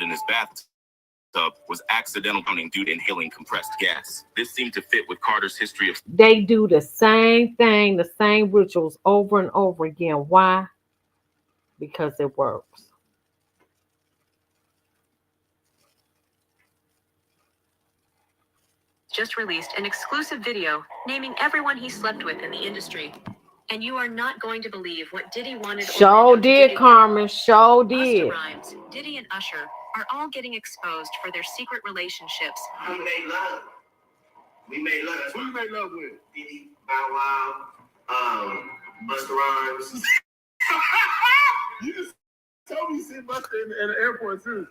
[SPEAKER 12] in his bathtub, was accidental drowning due to inhaling compressed gas. This seemed to fit with Carter's history of...
[SPEAKER 1] They do the same thing, the same rituals over and over again. Why? Because it works.
[SPEAKER 25] Just released an exclusive video naming everyone he slept with in the industry. And you are not going to believe what Diddy wanted.
[SPEAKER 1] Show did, Carmen. Show did.
[SPEAKER 25] Busta Rhymes, Diddy and Usher are all getting exposed for their secret relationships.
[SPEAKER 16] We made love. We made love. Who you made love with? Diddy, Bow Wow, Busta Rhymes.
[SPEAKER 9] You just told me you see Busta in the airport too.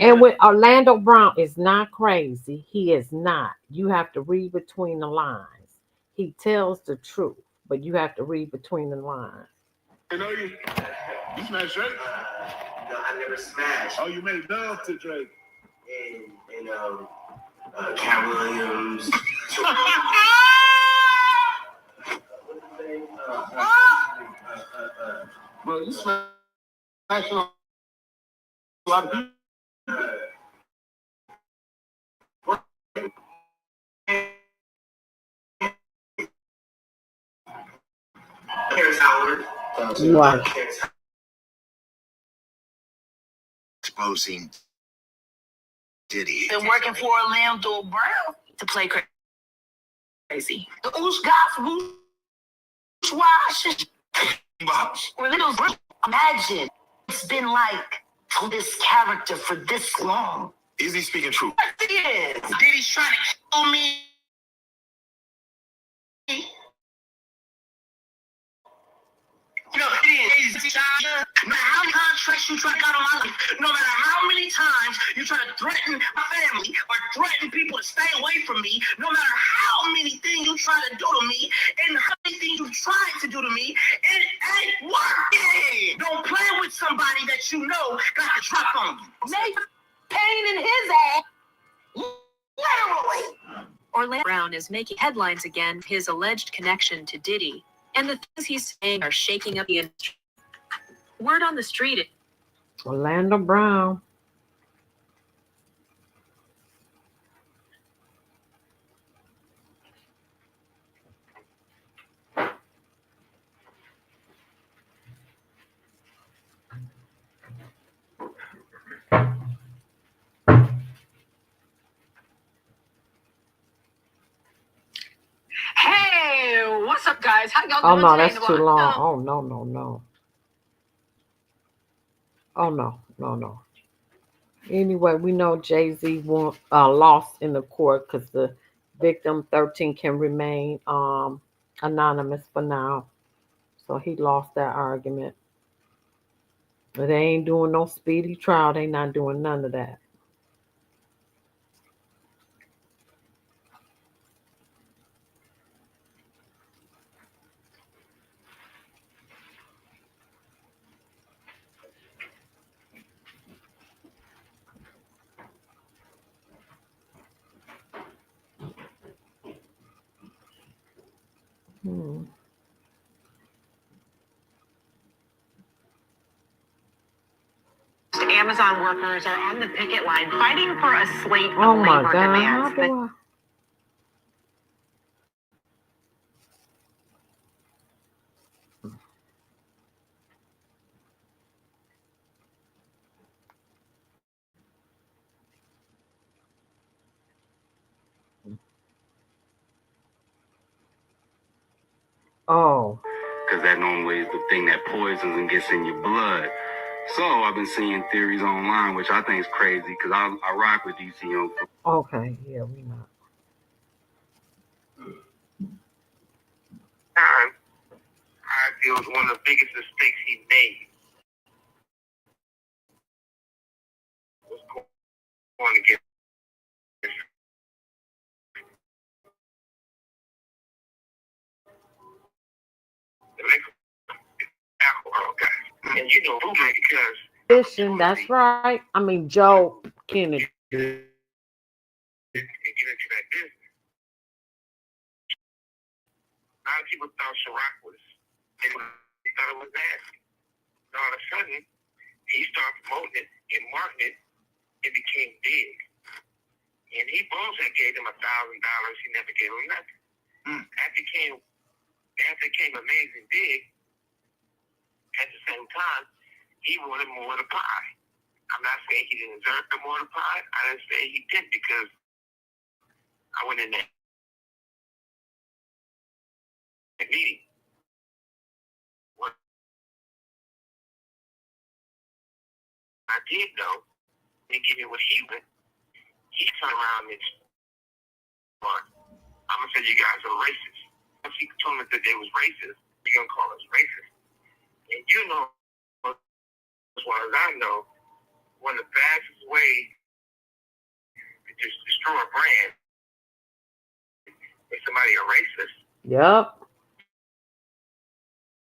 [SPEAKER 1] And with Orlando Brown is not crazy. He is not. You have to read between the lines. He tells the truth, but you have to read between the lines.
[SPEAKER 7] You know you smash Drake?
[SPEAKER 16] No, I never smashed.
[SPEAKER 7] Oh, you made love to Drake.
[SPEAKER 16] And Cat Williams.
[SPEAKER 7] Bro, you smash a lot of people.
[SPEAKER 16] Here's Howard.
[SPEAKER 1] Right.
[SPEAKER 11] Exposing Diddy.
[SPEAKER 24] Been working for Orlando Brown to play crazy. The Oosh Goss, Woosh Wash. Orlando's Brown. Imagine it's been like for this character for this long.
[SPEAKER 15] Is he speaking truth?
[SPEAKER 24] Yes, it is. Diddy's trying to kill me. You know, it is. No matter how many contracts you try to got on my life, no matter how many times you try to threaten my family or threaten people to stay away from me, no matter how many things you try to do to me and how many things you tried to do to me, it ain't working. Don't play with somebody that you know got the drop on you. Make pain in his ass. Literally.
[SPEAKER 25] Orlando Brown is making headlines again. His alleged connection to Diddy and the things he's saying are shaking up the industry. Word on the street.
[SPEAKER 1] Orlando Brown.
[SPEAKER 24] Hey, what's up, guys? How y'all
[SPEAKER 1] Oh
[SPEAKER 24] doing
[SPEAKER 1] no,
[SPEAKER 24] today?
[SPEAKER 1] that's too long. Oh no. Oh no. Anyway, we know Jay-Z lost in the court because the victim 13 can remain anonymous for now. So he lost that argument. But they ain't doing no speedy trial. They not doing none of that.
[SPEAKER 24] Amazon workers are on the picket line fighting for a slate of
[SPEAKER 1] Oh my
[SPEAKER 24] labor
[SPEAKER 1] God,
[SPEAKER 24] demands.
[SPEAKER 1] how do I? Oh.
[SPEAKER 10] Because that normally is the thing that poisons and gets in your blood. So I've been seeing theories online, which I think is crazy because I rock with DC Young.
[SPEAKER 1] Okay, yeah, we not.
[SPEAKER 15] Time, I feel was one of the biggest mistakes he made. Was going to get the next alcohol guy. And you know who made because
[SPEAKER 1] Fishing, that's right. I mean, Joe Kennedy.
[SPEAKER 15] And get into that business. A lot of people thought Ciroc was, they thought it was nasty. And all of a sudden, he started promoting it and marketing it. It became big. And he bullshit gave him $1,000. He never gave him nothing. After it came amazing big, at the same time, he wanted more of the pie. I'm not saying he didn't deserve the more of the pie. I didn't say he did because I went in there meeting. What I did know, and give me what he went, he turned around and said, I'm going to say you guys are racist. Once he told me that they was racist, you're going to call us racist. And you know, as well as I know,
[SPEAKER 4] one of the fastest ways to just destroy a brand is somebody a racist.
[SPEAKER 1] Yep.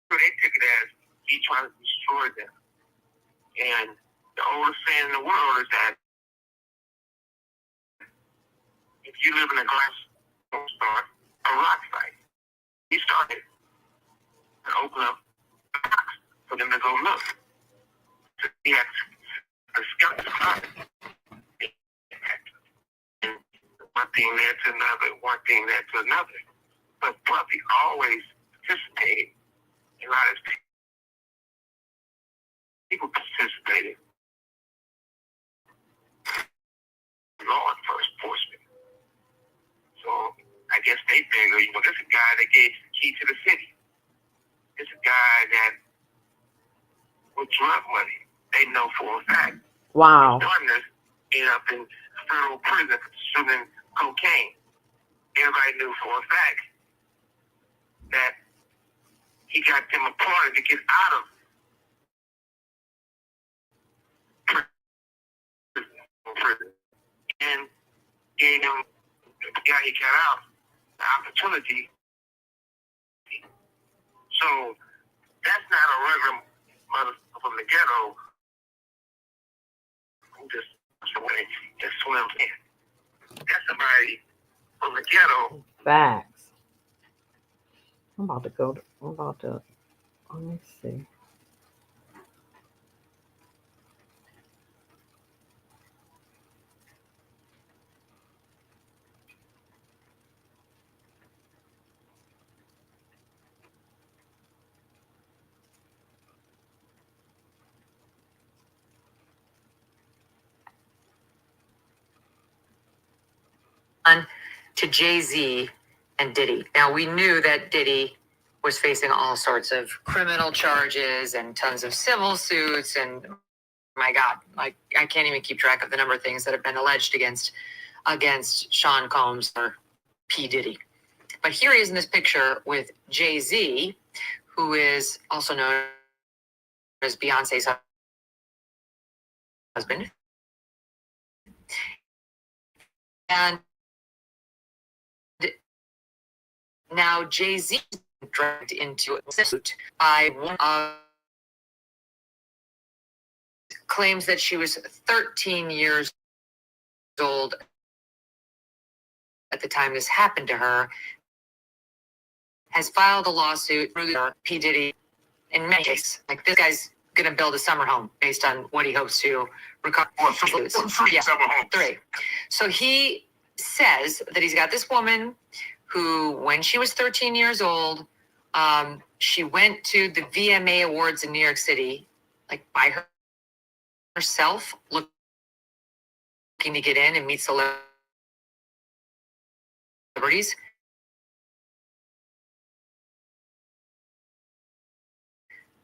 [SPEAKER 4] So they took it as he trying to destroy them. And the oldest saying in the world is that if you live in a glass, don't start a rock fight. He started to open up a box for them to go look. He had a skeleton hunt. And one thing led to another, one thing led to another. But Puffy always participated in a lot of people participated. Law enforcement. So I guess they figure, this is a guy that gave the key to the city. This is a guy that with drug money, they know for a fact.
[SPEAKER 1] Wow.
[SPEAKER 4] His daughters ended up in federal prison for distributing cocaine. Everybody knew for a fact that he got them appointed to get out of prison and gave him, the guy he got out, the opportunity. So that's not a regular mother from the ghetto who just away and swims in. That's somebody from the ghetto.
[SPEAKER 1] Facts. I'm about to, let me see.
[SPEAKER 24] To Jay-Z and Diddy. Now, we knew that Diddy was facing all sorts of criminal charges and tons of civil suits. And my God, like I can't even keep track of the number of things that have been alleged against Sean Combs or P. Diddy. But here he is in this picture with Jay-Z, who is also known as Beyonce's husband. And now Jay-Z dragged into a suit by one of claims that she was 13 years old at the time this happened to her, has filed a lawsuit through P. Diddy in many cases. Like this guy's gonna build a summer home based on what he hopes to recover. Three. So he says that he's got this woman who, when she was 13 years old, she went to the VMA Awards in New York City, like by herself, looking to get in and meet celebrities.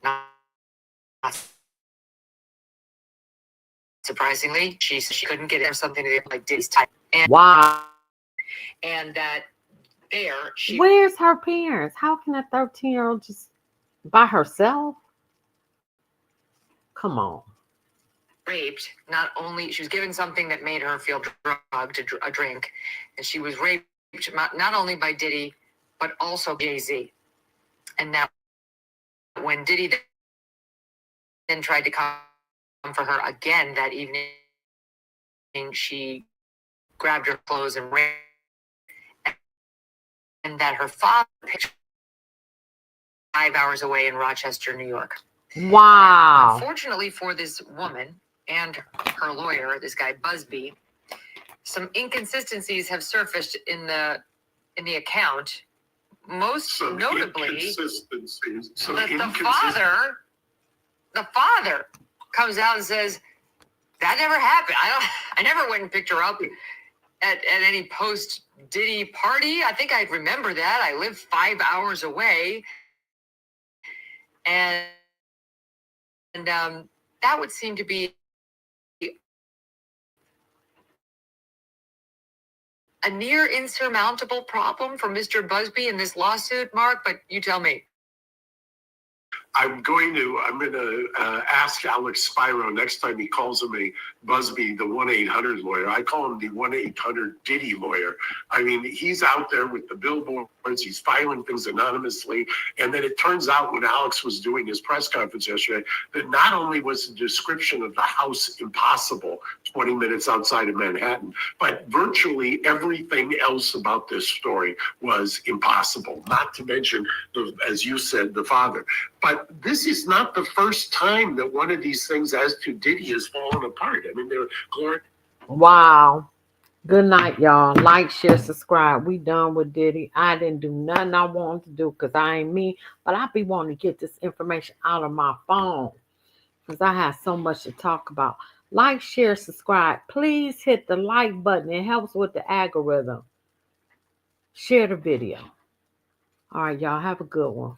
[SPEAKER 24] Not surprisingly, she couldn't get in or something like Diddy's type. And
[SPEAKER 1] wow.
[SPEAKER 24] And that there,
[SPEAKER 1] where's her parents? How can a 13-year-old just by herself? Come on.
[SPEAKER 24] Raped, not only, she was given something that made her feel drugged, a drink, and she was raped not only by Diddy, but also Jay-Z. And now, when Diddy then tried to come for her again that evening, she grabbed her clothes and ran. And that her father picked 5 hours away in Rochester, New York.
[SPEAKER 1] Wow.
[SPEAKER 24] Unfortunately for this woman and her lawyer, this guy Busby, some inconsistencies have surfaced in the account. Most notably, that the father comes out and says that never happened. I never went and picked her up at any post Diddy party. I think I remember that. I live 5 hours away. And that would seem to be a near insurmountable problem for Mr. Busby in this lawsuit, Mark, but you tell me.
[SPEAKER 9] I'm going to ask Alex Spiro next time he calls him a Busby, the 1-800 lawyer. I call him the 1-800 Diddy lawyer. I mean, he's out there with the billboards. He's filing things anonymously. And then it turns out when Alex was doing his press conference yesterday, that not only was the description of the house impossible, 20 minutes outside of Manhattan, but virtually everything else about this story was impossible, not to mention, as you said, the father. But this is not the first time that one of these things as to Diddy has fallen apart. I mean, Gloria.
[SPEAKER 1] Wow. Good night, y'all. Like, share, subscribe. We done with Diddy. I didn't do nothing I wanted to do because I ain't me. But I be wanting to get this information out of my phone because I have so much to talk about. Like, share, subscribe. Please hit the like button. It helps with the algorithm. Share the video. All right, y'all. Have a good one.